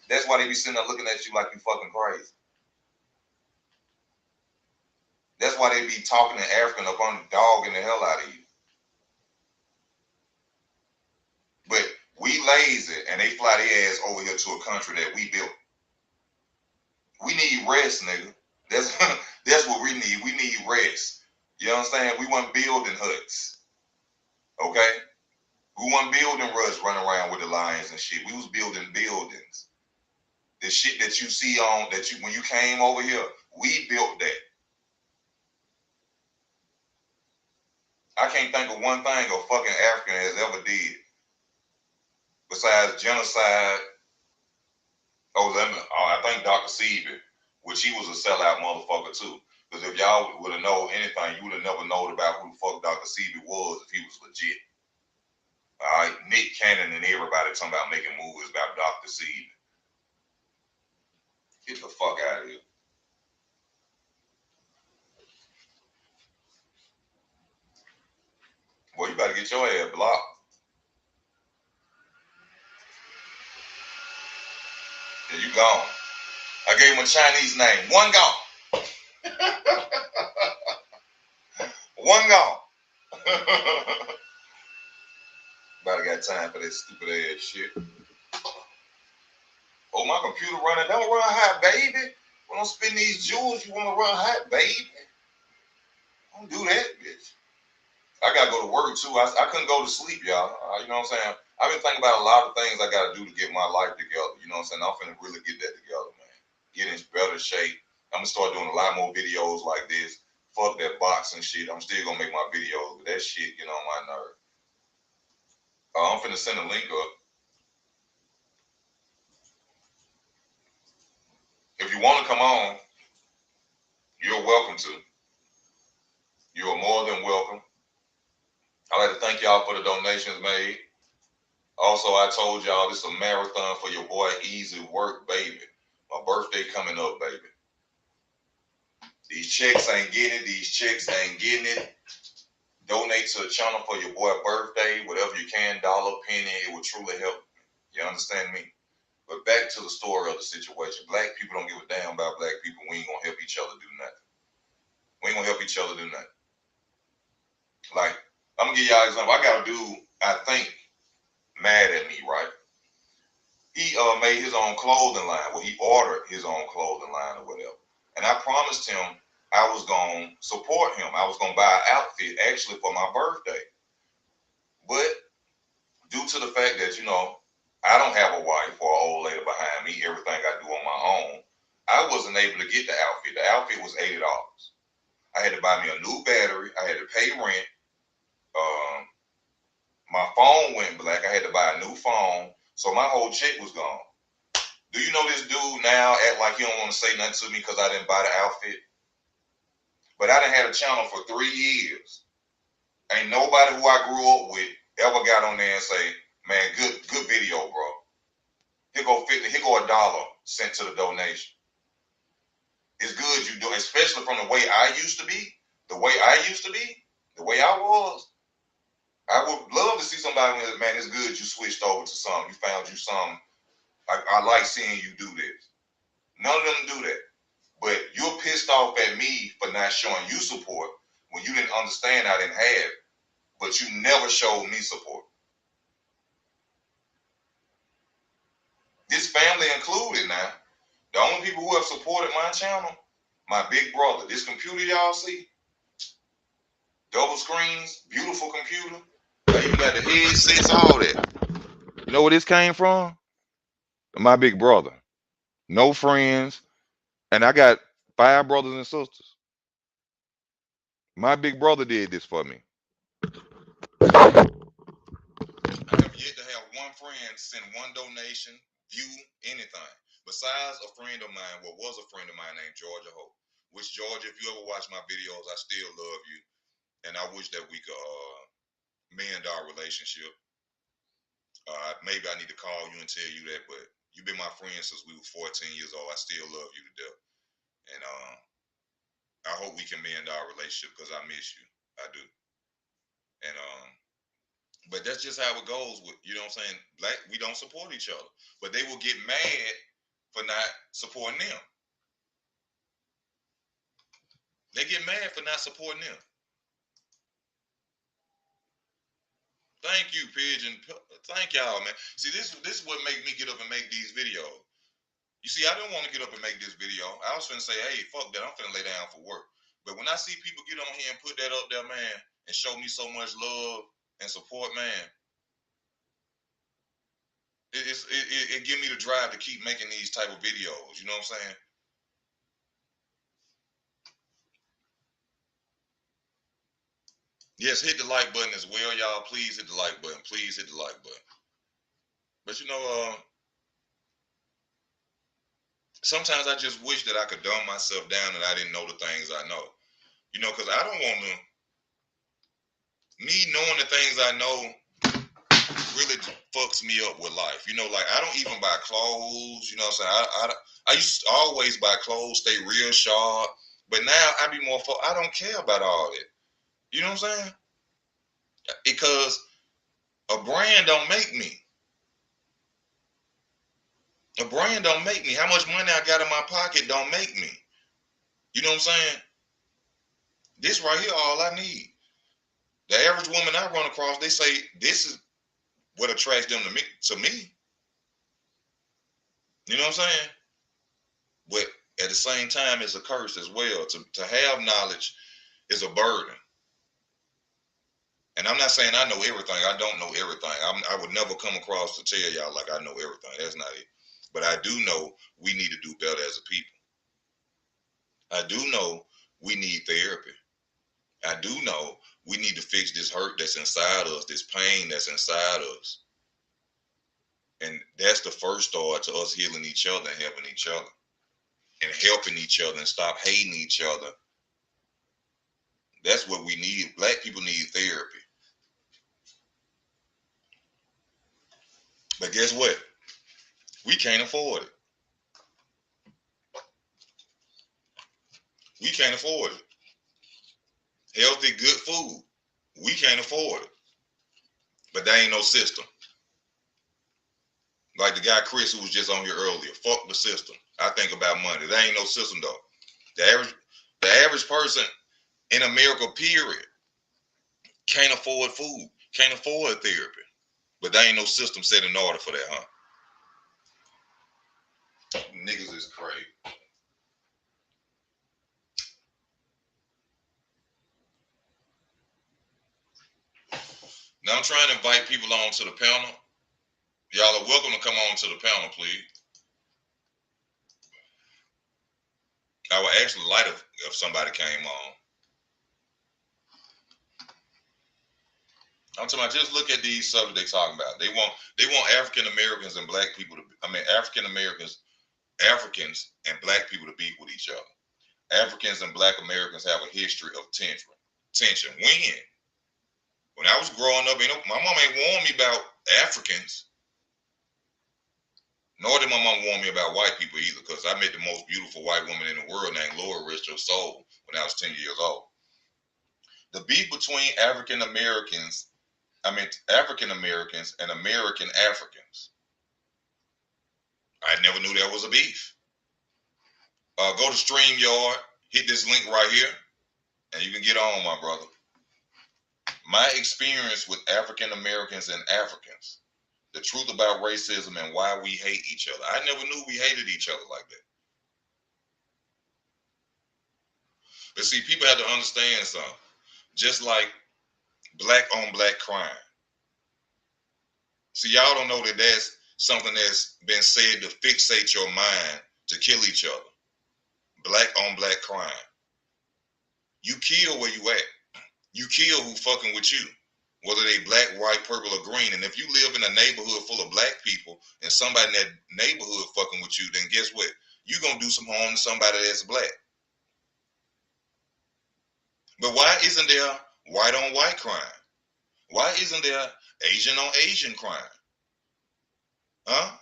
that's why they be sitting there looking at you like you fucking crazy. That's why they be talking in African up on the dog and the hell out of you. But we lazy and they fly their ass over here to a country that we built. We need rest, nigga. That's what we need. We need rest. You know what I'm saying? We weren't building huts. Okay? We weren't building huts running around with the lions and shit. We was building buildings. The shit that you see on when you came over here, we built that. I can't think of one thing a fucking African has ever did besides genocide. I think Dr. Seaver, which he was a sellout motherfucker too. Because if y'all would have known anything, you would have never known about who the fuck Dr. Seaver was if he was legit. All right, Nick Cannon and everybody talking about making movies about Dr. Seaver. Get the fuck out of here. Boy, you better get your ass blocked. Yeah, you gone. I gave him a Chinese name. One gone. One gone. Nobody got time for that stupid ass shit. Oh, my computer running. Don't run hot, baby. We don't spend these jewels. You want to run hot, baby? Don't do that, bitch. I got to go to work, too. I couldn't go to sleep, y'all. You know what I'm saying? I've been thinking about a lot of things I got to do to get my life together. You know what I'm saying? I'm finna really get that together, man. Get in better shape. I'm going to start doing a lot more videos like this. Fuck that boxing shit. I'm still going to make my videos, but that shit get on my nerve. I'm finna send a link up. If you want to come on, you're welcome to. y'all for the donations made. Also, I told y'all this is a marathon for your boy Easy Work, baby. My birthday coming up, baby. These checks ain't getting it. These checks ain't getting it. Donate to the channel for your boy birthday, whatever you can, dollar, penny. It will truly help. You understand me? But back to the story of the situation. Black people don't give a damn about black people. We ain't gonna help each other do nothing. We ain't gonna help each other do nothing. Like, I'm gonna give y'all an example. I got a dude, I think, mad at me, right? He made his own clothing line. Well, he ordered his own clothing line or whatever. And I promised him I was gonna support him. I was gonna buy an outfit actually for my birthday. But due to the fact that, I don't have a wife or an old lady behind me, everything I do on my own, I wasn't able to get the outfit. The outfit was $80. I had to buy me a new battery. I had to pay rent. My phone went black. I had to buy a new phone. So my whole check was gone. Do you know this dude now act like he don't want to say nothing to me because I didn't buy the outfit? But I done had a channel for 3 years. Ain't nobody who I grew up with ever got on there and say, man, good video, bro. Here go 50, here go $1 sent to the donation. It's good you do, especially from the way I used to be, the way I was. I would love to see somebody with, man, it's good you switched over to something. You found you something. I like seeing you do this. None of them do that. But you're pissed off at me for not showing you support when you didn't understand I didn't have it. But you never showed me support. This family included now. The only people who have supported my channel, my big brother. This computer y'all see, double screens, beautiful computer. I even got the headsets, all that. You know where this came from? My big brother. No friends. And I got 5 brothers and sisters. My big brother did this for me. I have yet to have one friend send one donation, view, anything. Besides a friend of mine, was a friend of mine named Georgia Hope. Which, Georgia, if you ever watch my videos, I still love you. And I wish that we could mend our relationship. Maybe I need to call you and tell you that, but you've been my friend since we were 14 years old. I still love you to death. And I hope we can mend our relationship because I miss you. I do. And but that's just how it goes with, you know what I'm saying? Black, we don't support each other. But they will get mad for not supporting them. They get mad for not supporting them. Thank you, Pigeon. Thank y'all, man. See, this is what make me get up and make these videos. You see, I didn't want to get up and make this video. I was finna say, hey, fuck that. I'm finna lay down for work. But when I see people get on here and put that up there, man, and show me so much love and support, man, it give me the drive to keep making these type of videos. You know what I'm saying? Yes, hit the like button as well, y'all. Please hit the like button. Please hit the like button. But sometimes I just wish that I could dumb myself down and I didn't know the things I know. You know, because I don't want to. Me knowing the things I know really fucks me up with life. You know, like I don't even buy clothes. You know what I'm saying? I used to always buy clothes, stay real sharp. But now I be more I don't care about all that. You know what I'm saying? Because a brand don't make me. A brand don't make me. How much money I got in my pocket don't make me. You know what I'm saying? This right here, all I need. The average woman I run across, they say this is what attracts them to me. You know what I'm saying? But at the same time, it's a curse as well. To have knowledge is a burden. And I'm not saying I know everything. I don't know everything. I would never come across to tell y'all like I know everything. That's not it. But I do know we need to do better as a people. I do know we need therapy. I do know we need to fix this hurt that's inside us, this pain that's inside us. And that's the first start to us healing each other and helping each other. And helping each other and stop hating each other. That's what we need. Black people need therapy. But guess what? We can't afford it. We can't afford it. Healthy, good food. We can't afford it. But there ain't no system. Like the guy Chris who was just on here earlier. Fuck the system. I think about money. There ain't no system though. The average person in America, period, can't afford food, can't afford therapy. But there ain't no system set in order for that, huh? Niggas is crazy. Now I'm trying to invite people on to the panel. Y'all are welcome to come on to the panel, please. I would actually like it if somebody came on. I'm talking about just look at these subjects they're talking about. They want African Americans and black people to African Americans, Africans and black people to be with each other. Africans and black Americans have a history of tension. When I was growing up, my mom ain't warned me about Africans. Nor did my mom warn me about white people either, because I met the most beautiful white woman in the world named Laura Rest Her Soul when I was 10 years old. The beef between African Americans and American Africans. I never knew there was a beef. Go to StreamYard, hit this link right here, and you can get on, my brother. My experience with African Americans and Africans. The truth about racism and why we hate each other. I never knew we hated each other like that. But see, people have to understand something. Just like black on black crime. See, y'all don't know that that's something that's been said to fixate your mind to kill each other. Black on black crime. You kill where you at. You kill who fucking with you. Whether they black, white, purple, or green. And if you live in a neighborhood full of black people and somebody in that neighborhood fucking with you, then guess what? You're going to do some harm to somebody that's black. But why isn't there white on white crime? Why isn't there Asian on Asian crime? Huh?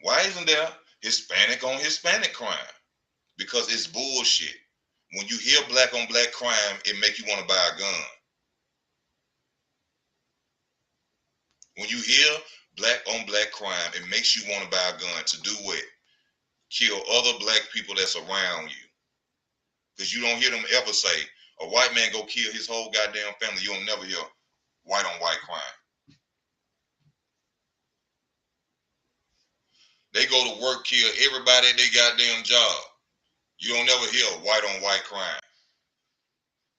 Why isn't there Hispanic on Hispanic crime? Because it's bullshit. When you hear black on black crime, it make you want to buy a gun. When you hear black on black crime, it makes you want to buy a gun to do what? Kill other black people that's around you. Because you don't hear them ever say, a white man go kill his whole goddamn family. You don't never hear white on white crime. They go to work, kill everybody at their goddamn job. You don't never hear white on white crime.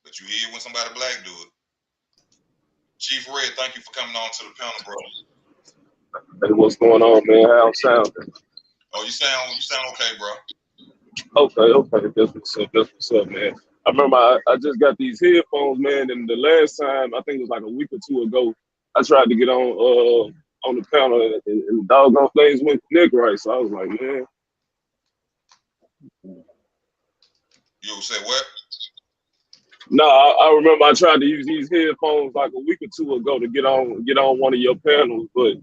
But you hear when somebody black do it. Chief Red, thank you for coming on to the panel, bro. Hey, what's going on, man? How I'm sounding? Oh, you sound okay, bro. Okay. That's what's up, man. I remember I just got these headphones, man, and the last time, I think it was like a week or two ago, I tried to get on the panel and the doggone things went connect right. So I was like, man. You say what? No, I remember I tried to use these headphones like a week or two ago to get on one of your panels, but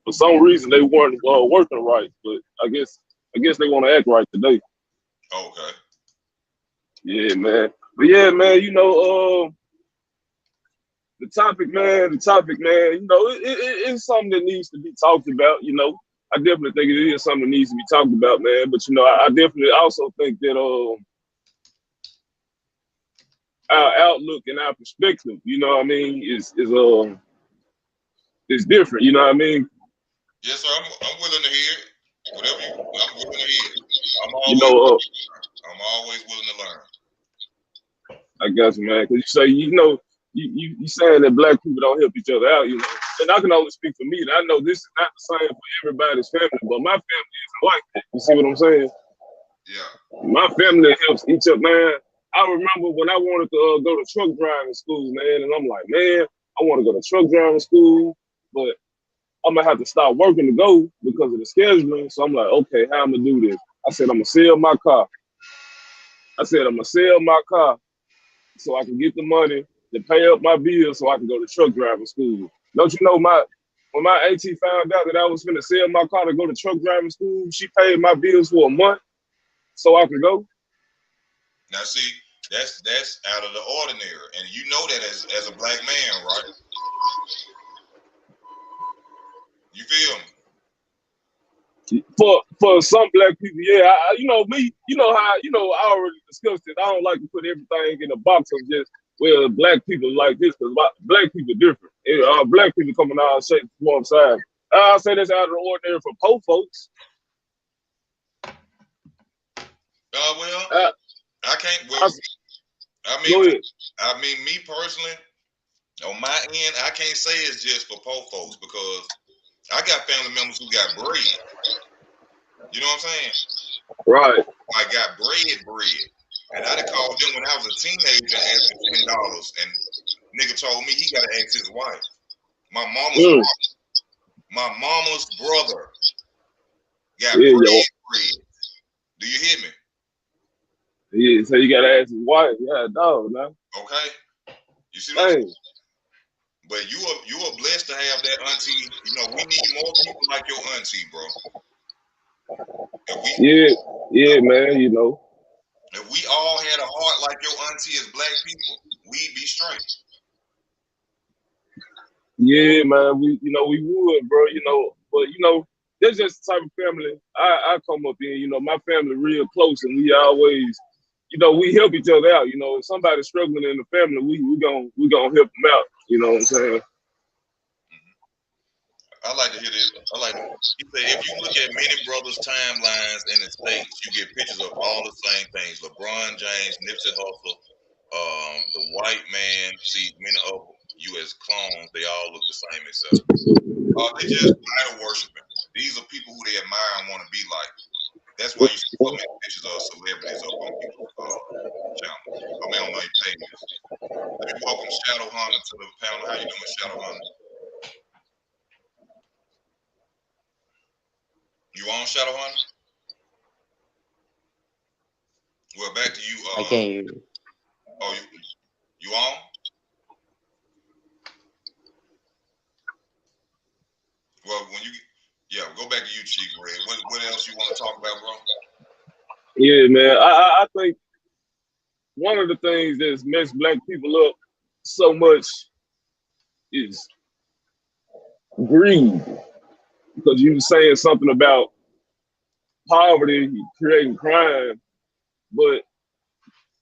for some reason they weren't working right. But I guess they want to act right today. Okay. Yeah, man. But yeah, man, the topic, man, it's something that needs to be talked about, I definitely think it is something that needs to be talked about, man. But, I definitely also think that our outlook and our perspective, is different, you know what I mean? Yes, sir. I'm willing to hear it. I'm willing to hear it. I'm always willing to learn. I guess, man, because you say, you saying that black people don't help each other out, and I can only speak for me. And I know this is not the same for everybody's family, but my family isn't like that. You see what I'm saying? Yeah. My family helps each other, man. I remember when I wanted to go to truck driving school, man, and I'm like, man, I want to go to truck driving school, but I'm gonna have to stop working to go because of the scheduling. So I'm like, okay, how I'm gonna do this? I said, I'm gonna sell my car. So I can get the money to pay up my bills so I can go to truck driving school. Don't you know when my auntie found out that I was gonna sell my car to go to truck driving school, she paid my bills for a month so I could go. Now see, that's out of the ordinary, and you know that as a black man, right? You feel me? For some black people, yeah, you know me, you know how I already discussed it. I don't like to put everything in a box of just well, black people like this because black people different. Black people come in all shapes, form, size. I'll say that's out of the ordinary for poor folks. Well, Uh, I can't. I, Well, I Go mean, ahead. me personally, on my end, I can't say it's just for poor folks because I got family members who got bread. You know what I'm saying? Right. I got bread. And I'd have called them when I was a teenager and asked for $10. And nigga told me he gotta ask his wife. My mama's Mm. brother got Yeah, yo. bread. Do you hear me? Yeah, so you gotta ask his wife. Yeah, dog, man. Okay. You see what I'm Dang. saying? But you are blessed to have that auntie. You know, we need more people like your auntie, bro. Yeah, man, you know. If we all had a heart like your auntie as black people, we'd be straight. Yeah, man, we would, bro, but that's just the type of family I come up in. My family real close and we always, we help each other out. If somebody's struggling in the family, we gonna help them out, you know what I'm saying? I like to hear this. He said, if you look at many brothers' timelines in the States, you get pictures of all the same things. LeBron James, Nipsey Hussle, the white man. See, many of you as clones, they all look the same except they just idol worshiping. These are people who they admire and want to be like. That's why you see so many pictures of celebrities up on people's channel. On their pages. Let me welcome Shadow Hunter to the panel. How you doing, Shadow Hunter? You on, Shadow Hunter? Well, back to you. I can't hear you. Oh, you on? Well, go back to you, Chief Red. What else you want to talk about, bro? Yeah, man. I think one of the things that's messed black people up so much is greed. Because you were saying something about poverty creating crime, but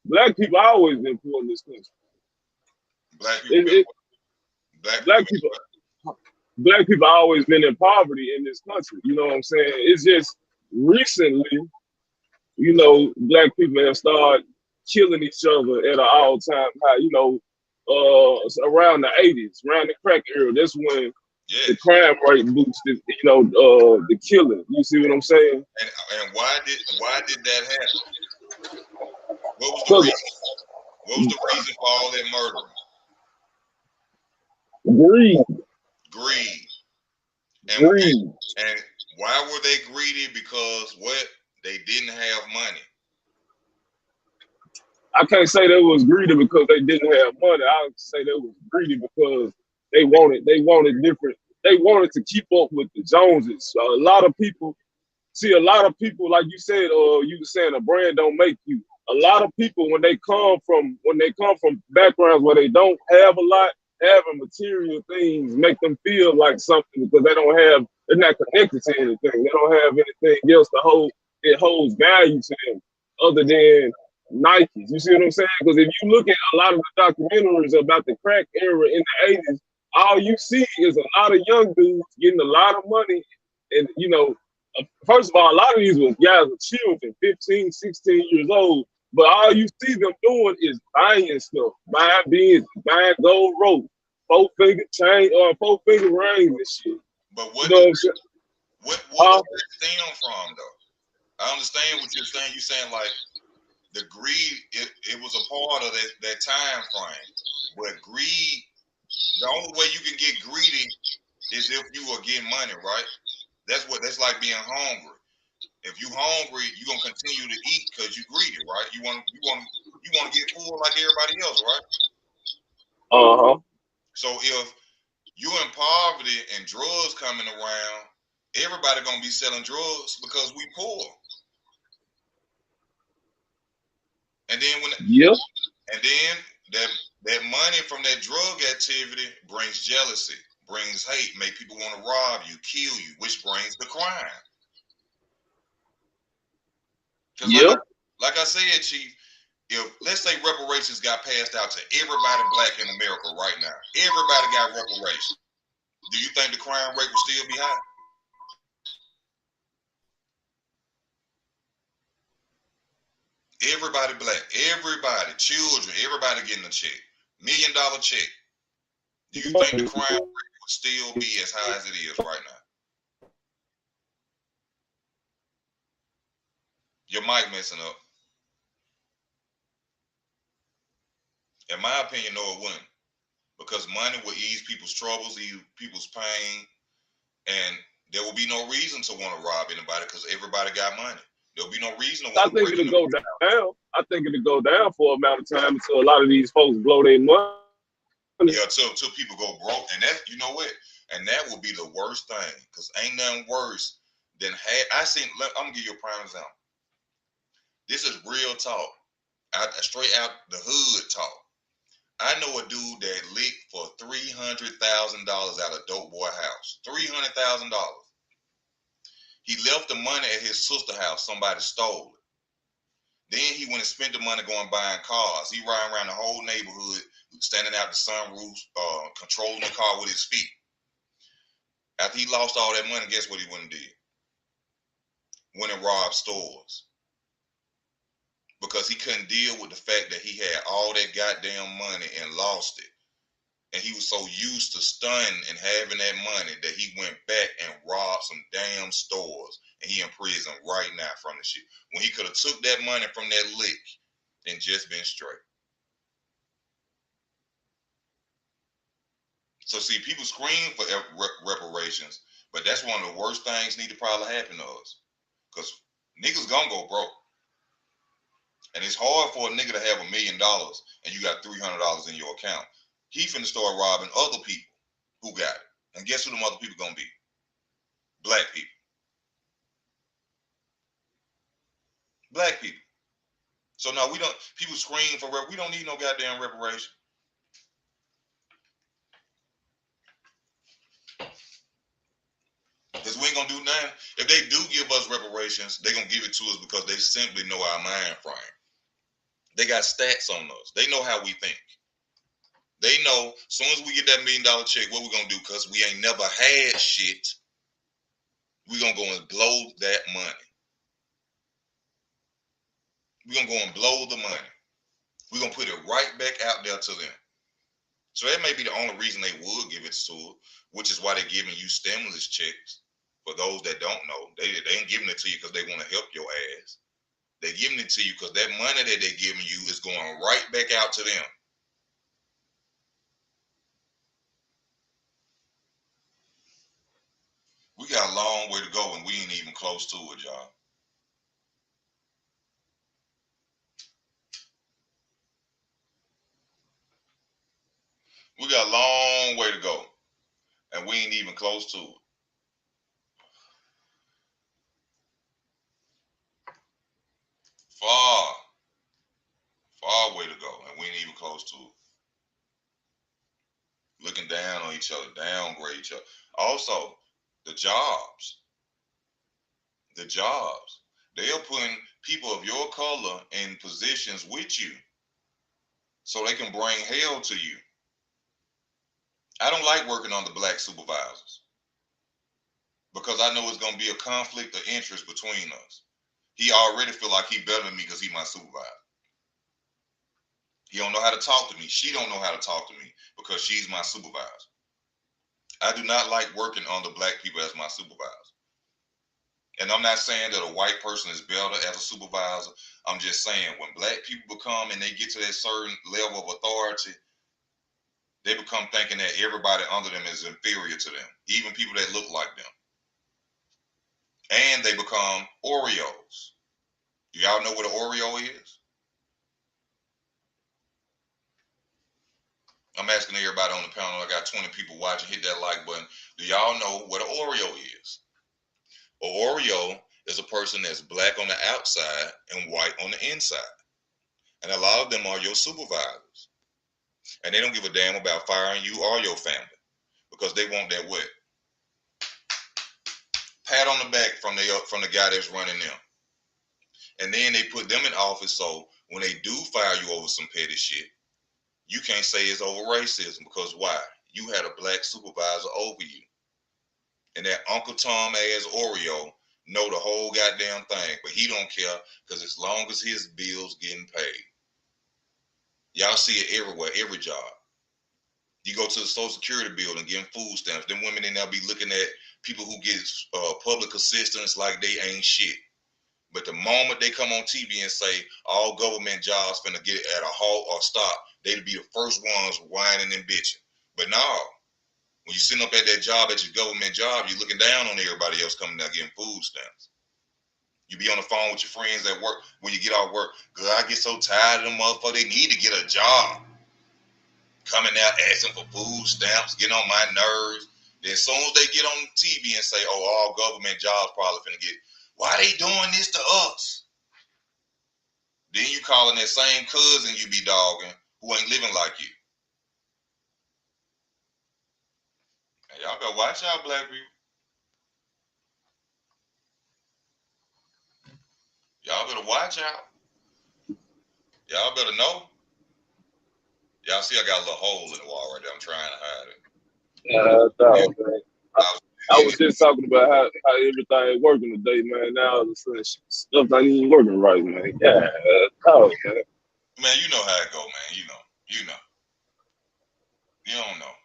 black people always been poor in this country. Black people It, been it, black people. black people, black people always been in poverty in this country. You know what I'm saying? It's just recently, black people have started killing each other at an all-time high. Around the '80s, around the crack era, that's when Yes. the crime rate boosted. The killing. You see what I'm saying? And why did that happen? What was the reason? What was the reason for all that murdering? Greed. Greed. And why were they greedy? Because what? They didn't have money. I can't say they was greedy because they didn't have money. I would say they was greedy because they wanted different. They wanted to keep up with the Joneses. A lot of people, like you said, you were saying a brand don't make you. A lot of people when they come from backgrounds where they don't have a lot, having material things make them feel like something because they're not connected to anything. They don't have anything else it holds value to them other than Nikes. You see what I'm saying? Because if you look at a lot of the documentaries about the crack era in the '80s, all you see is a lot of young dudes getting a lot of money. And, first of all, a lot of these guys were children, 15, 16 years old. But all you see them doing is buying stuff, buying beans, buying gold rope, 4-finger chain, or 4-finger rings and shit. But what does that stem from, though? I understand what you're saying. You're saying like the greed, it was a part of that time frame. But greed, the only way you can get greedy is if you are getting money, right? That's like being hungry. If you hungry, you're gonna continue to eat because you greedy, right? You want to get full like everybody else, right? Uh-huh. So if You in poverty and drugs coming around, everybody gonna be selling drugs because we poor. And then when Yep. and then that money from that drug activity brings jealousy, brings hate, make people want to rob you, kill you, which brings the crime. Because Yep. like I said, Chief, if let's say reparations got passed out to everybody black in America right now, everybody got reparations. Do you think the crime rate would still be high? Everybody black, everybody, children, everybody getting a check, $1 million check. Do you think the crime rate would still be as high as it is right now? Your mic messing up. In my opinion, no, it wouldn't. Because money will ease people's troubles, ease people's pain, and there will be no reason to want to rob anybody because everybody got money. There'll be no reason to I want to think break it'll into go down. I think it'll go down for a amount of time until a lot of these folks blow their money. yeah, till people go broke, and that you know what, and that will be the worst thing because ain't nothing worse than I seen. I'm gonna give you a prime example. This is real talk, straight out the hood talk. I know a dude that leaked for $300,000 out of Dope Boy house. $300,000. He left the money at his sister's house. Somebody stole it. Then he went and spent the money going buying cars. He riding around the whole neighborhood, standing out the sunroof, controlling the car with his feet. After he lost all that money, guess what he went and did? Went and robbed stores. Because he couldn't deal with the fact that he had all that goddamn money and lost it. And he was so used to stunning and having that money that he went back and robbed some damn stores. And he in prison right now from the shit. When he could have took that money from that lick and just been straight. So see, people scream for reparations, but that's one of the worst things need to probably happen to us. Because niggas gonna go broke. And it's hard for a nigga to have $1 million and you got $300 in your account. He finna start robbing other people who got it. And guess who them other people gonna be? Black people. Black people. So now people scream for we don't need no goddamn reparation. Because we ain't gonna do nothing. If they do give us reparations, they gonna give it to us because they simply know our mind frame. They got stats on us. They know how we think. They know as soon as we get that $1 million check, what we gonna do? Because we ain't never had shit. We gonna go and blow that money. We gonna go and blow the money. We gonna put it right back out there to them. So that may be the only reason they would give it to us, which is why they're giving you stimulus checks. For those that don't know, they ain't giving it to you because they want to help your ass. They're giving it to you because that money that they're giving you is going right back out to them. We got a long way to go and we ain't even close to it, y'all. We got a long way to go and we ain't even close to it. Far way to go and we ain't even close to it. Looking down on each other, downgrade each other. Also, the jobs. They are putting people of your color in positions with you so they can bring hell to you. I don't like working under black supervisors because I know it's going to be a conflict of interest between us. He already feel like he better than me because he my supervisor. He don't know how to talk to me. She don't know how to talk to me because she's my supervisor. I do not like working under black people as my supervisor. And I'm not saying that a white person is better as a supervisor. I'm just saying when black people become and they get to that certain level of authority, they become thinking that everybody under them is inferior to them, even people that look like them. And they become Oreos. Do y'all know what an Oreo is? I'm asking everybody on the panel. I got 20 people watching. Hit that like button. Do y'all know what an Oreo is? An Oreo is a person that's black on the outside and white on the inside. And a lot of them are your supervisors. And they don't give a damn about firing you or your family because they want that what? Pat on the back from the guy that's running them. And then they put them in office so when they do fire you over some petty shit, you can't say it's over racism because why? You had a black supervisor over you. And that Uncle Tom ass Oreo know the whole goddamn thing, but he don't care because as long as his bills getting paid. Y'all see it everywhere, every job. You go to the Social Security building getting food stamps. Them women in there be looking at people who get public assistance like they ain't shit. But the moment they come on TV and say all government jobs finna get at a halt or stop, they'd be the first ones whining and bitching. But no, when you're sitting up at that job, at your government job, you're looking down on everybody else coming out getting food stamps. You be on the phone with your friends at work when you get off work. Cause I get so tired of them motherfuckers. They need to get a job. Coming out asking for food stamps, getting on my nerves. Then as soon as they get on TV and say, oh, all government jobs probably finna get, why they doing this to us? Then you calling that same cousin you be dogging who ain't living like you. And y'all better watch out, black people. Y'all better watch out. Y'all better know. Y'all see I got a little hole in the wall right there. I'm trying to hide it. No, man. I was just talking about how everything working today, man. Now all of a sudden stuff ain't even working right, man. Yeah, oh, man. Man, you know how it go, man. You know. You don't know.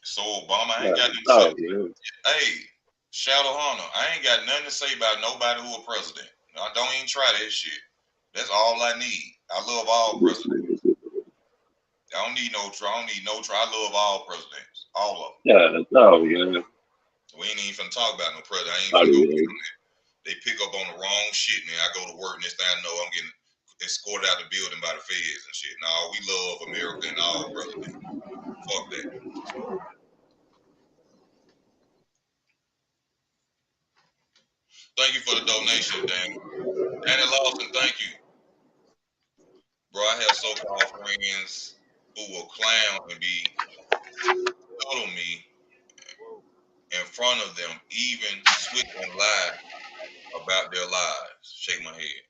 So Obama, I ain't got nothing to say. Man. Hey, Shadow Hunter, I ain't got nothing to say about nobody who a president. I don't even try that shit. That's all I need. I love all presidents. I don't need no try. I love all presidents. All of them. Yeah, no, yeah. We ain't even finna talk about no president. I ain't finna go get on that. They pick up on the wrong shit, man. I go to work and this thing I know I'm getting escorted out the building by the feds and shit. No, we love America and all presidents. Fuck that. Thank you for the donation, Dan. Danny Lawson, thank you. Bro, I have so-called friends who will clown and be total me in front of them, even switch and lie about their lives. Shake my head.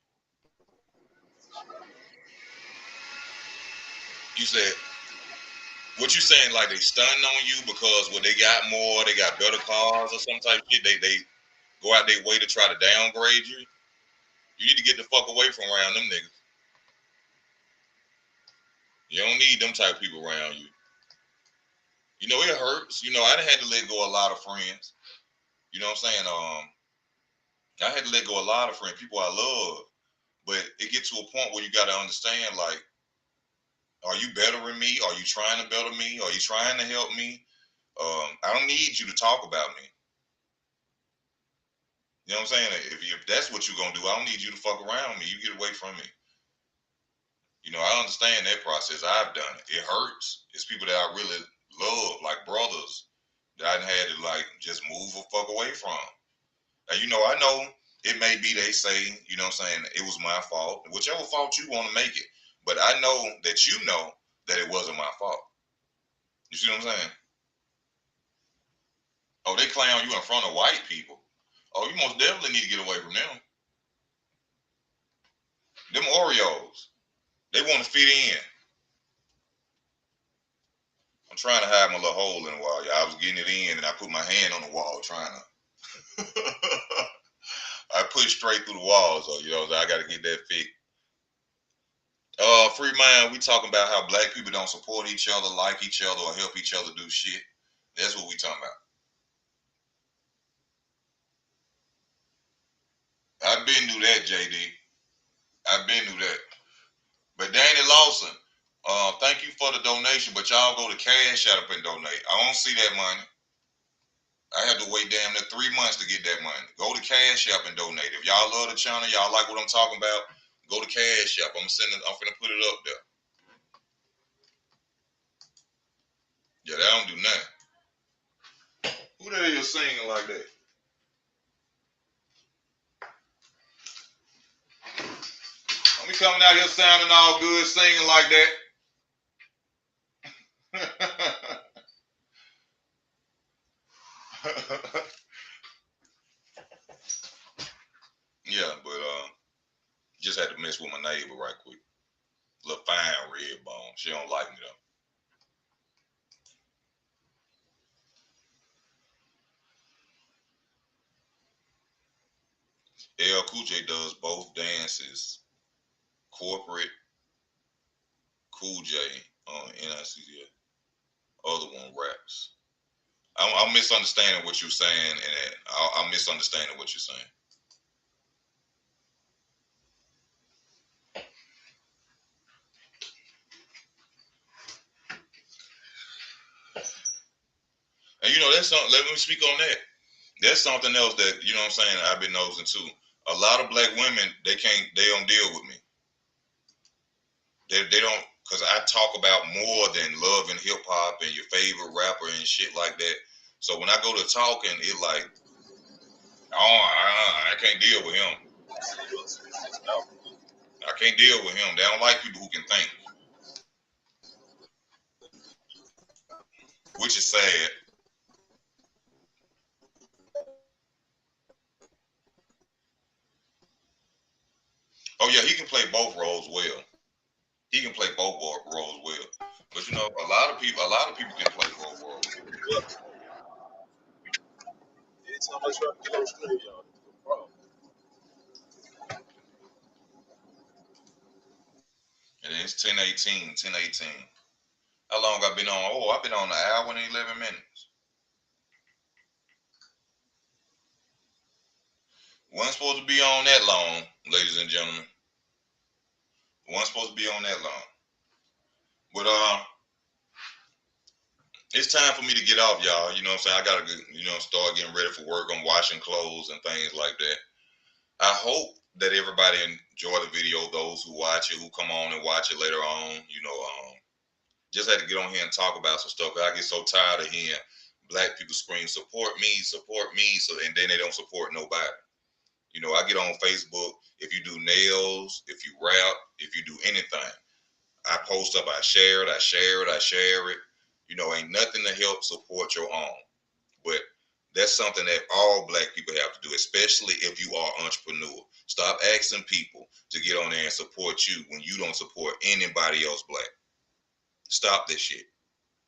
You said, what you saying, like they stunning on you because well, they got more, they got better cars or some type of shit. They go out their way to try to downgrade you. You need to get the fuck away from around them niggas. You don't need them type of people around you. You know, it hurts. You know, I done had to let go a lot of friends. You know what I'm saying? I had to let go a lot of friends, people I love. But it gets to a point where you got to understand, like, are you bettering me? Are you trying to better me? Are you trying to help me? I don't need you to talk about me. You know what I'm saying? If that's what you're going to do, I don't need you to fuck around me. You get away from me. You know, I understand that process. I've done it. It hurts. It's people that I really love, like brothers, that I had to, like, just move the fuck away from. And, you know, I know it may be they say, you know what I'm saying, it was my fault. Whichever fault you want to make it. But I know that you know that it wasn't my fault. You see what I'm saying? Oh, they clown you in front of white people. Oh, you most definitely need to get away from them. Them Oreos, they want to fit in. I'm trying to hide my little hole in the wall. Yeah, I was getting it in, and I put my hand on the wall trying to. I pushed straight through the wall, so you know I got to get that fixed. Free mind. We talking about how black people don't support each other, like each other, or help each other do shit. That's what we talking about. I've been through that, JD. I've been through that. But Danny Lawson, thank you for the donation, but y'all go to Cash App and donate. I don't see that money. I had to wait damn near 3 months to get that money. Go to Cash App and donate. If y'all love the channel, y'all like what I'm talking about, go to Cash App. I'm finna put it up there. Yeah, that don't do nothing. Who the hell is singing like that? Don't be coming out here sounding all good, singing like that. Yeah, but just had to mess with my neighbor right quick. Little fine red bone. She don't like me though. LL Cool J does both dances. Corporate, Cool J on NICDA. Other one raps. I'm misunderstanding what you're saying, and I'm misunderstanding what you're saying. And you know, that's something. Let me speak on that. That's something else that you know what I'm saying. I've been noticing too. A lot of black women, they don't deal with me. They don't, because I talk about more than love and hip hop and your favorite rapper and shit like that. So when I go to talking, it like, oh, I can't deal with him. I can't deal with him. They don't like people who can think, which is sad. Oh yeah, he can play both roles well. He can play both roles well. But you know, a lot of people can play both roles. Anytime I try to get on straight, y'all, it's a problem. And it's 10:18, 10:18. How long I been on? Oh, I've been on an hour and 11 minutes. Wasn't supposed to be on that long, ladies and gentlemen. Wasn't supposed to be on that long. But it's time for me to get off, y'all. You know what I'm saying? I gotta, start getting ready for work. I'm washing clothes and things like that. I hope that everybody enjoy the video. Those who watch it, who come on and watch it later on, just had to get on here and talk about some stuff. 'Cause I get so tired of hearing black people scream, support me," so and then they don't support nobody. You know, I get on Facebook. If you do nails, if you rap, if you do anything, I post up, I share it. You know, ain't nothing to help support your own. But that's something that all black people have to do, especially if you are entrepreneur. Stop asking people to get on there and support you when you don't support anybody else black. Stop this shit.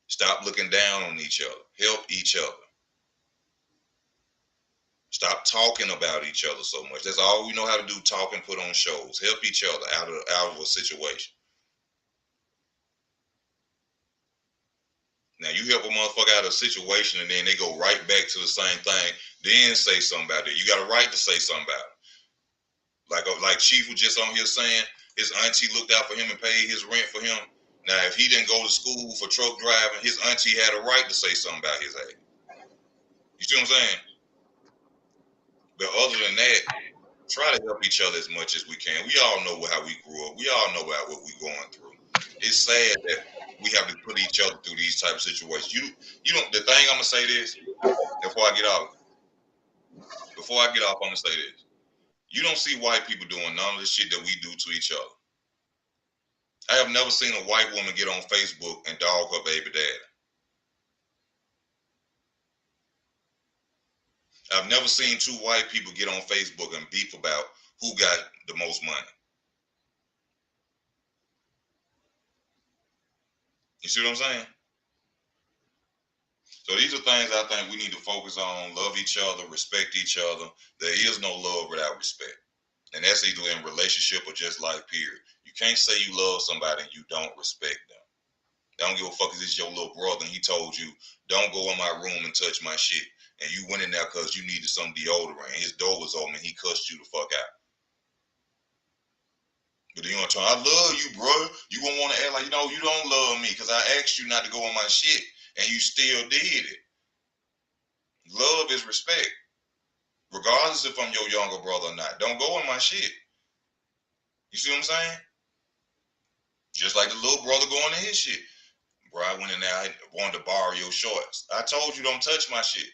Stop looking down on each other. Help each other. Stop talking about each other so much. That's all we know how to do, talk and put on shows. Help each other out of a situation. Now you help a motherfucker out of a situation and then they go right back to the same thing, then say something about it. You got a right to say something about it. Like Chief was just on here saying his auntie looked out for him and paid his rent for him. Now if he didn't go to school for truck driving, his auntie had a right to say something about his age. You see what I'm saying? But other than that, try to help each other as much as we can. We all know how we grew up. We all know about what we're going through. It's sad that we have to put each other through these type of situations. You don't. The thing I'm gonna say this before I get off. Before I get off, I'm gonna say this. You don't see white people doing none of the shit that we do to each other. I have never seen a white woman get on Facebook and dog her baby daddy. I've never seen two white people get on Facebook and beef about who got the most money. You see what I'm saying? So these are things I think we need to focus on. Love each other, respect each other. There is no love without respect. And that's either in relationship or just life, period. You can't say you love somebody and you don't respect them. They don't give a fuck if it's your little brother and he told you, don't go in my room and touch my shit. And you went in there because you needed some deodorant and his door was open and he cussed you the fuck out. But then you want to tell him, I love you, bro. You gonna want to act like, you don't love me because I asked you not to go on my shit and you still did it. Love is respect. Regardless if I'm your younger brother or not. Don't go in my shit. You see what I'm saying? Just like the little brother going in his shit. Bro, I went in there, I wanted to borrow your shorts. I told you don't touch my shit.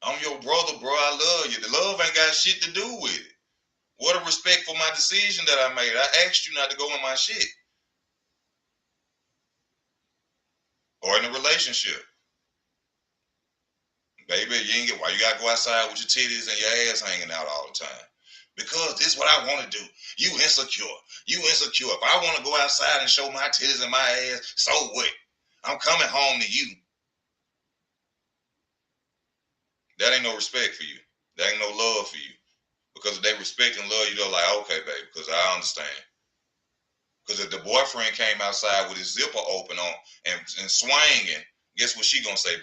I'm your brother, bro. I love you. The love ain't got shit to do with it. What a respect for my decision that I made. I asked you not to go in my shit. Or in a relationship. Baby, you ain't get why you gotta go outside with your titties and your ass hanging out all the time. Because this is what I want to do. You insecure. You insecure. If I want to go outside and show my titties and my ass, so what? I'm coming home to you. That ain't no respect for you. That ain't no love for you. Because if they respect and love you, they're like, okay, baby, because I understand. Because if the boyfriend came outside with his zipper open on and swinging, guess what she gonna say, baby?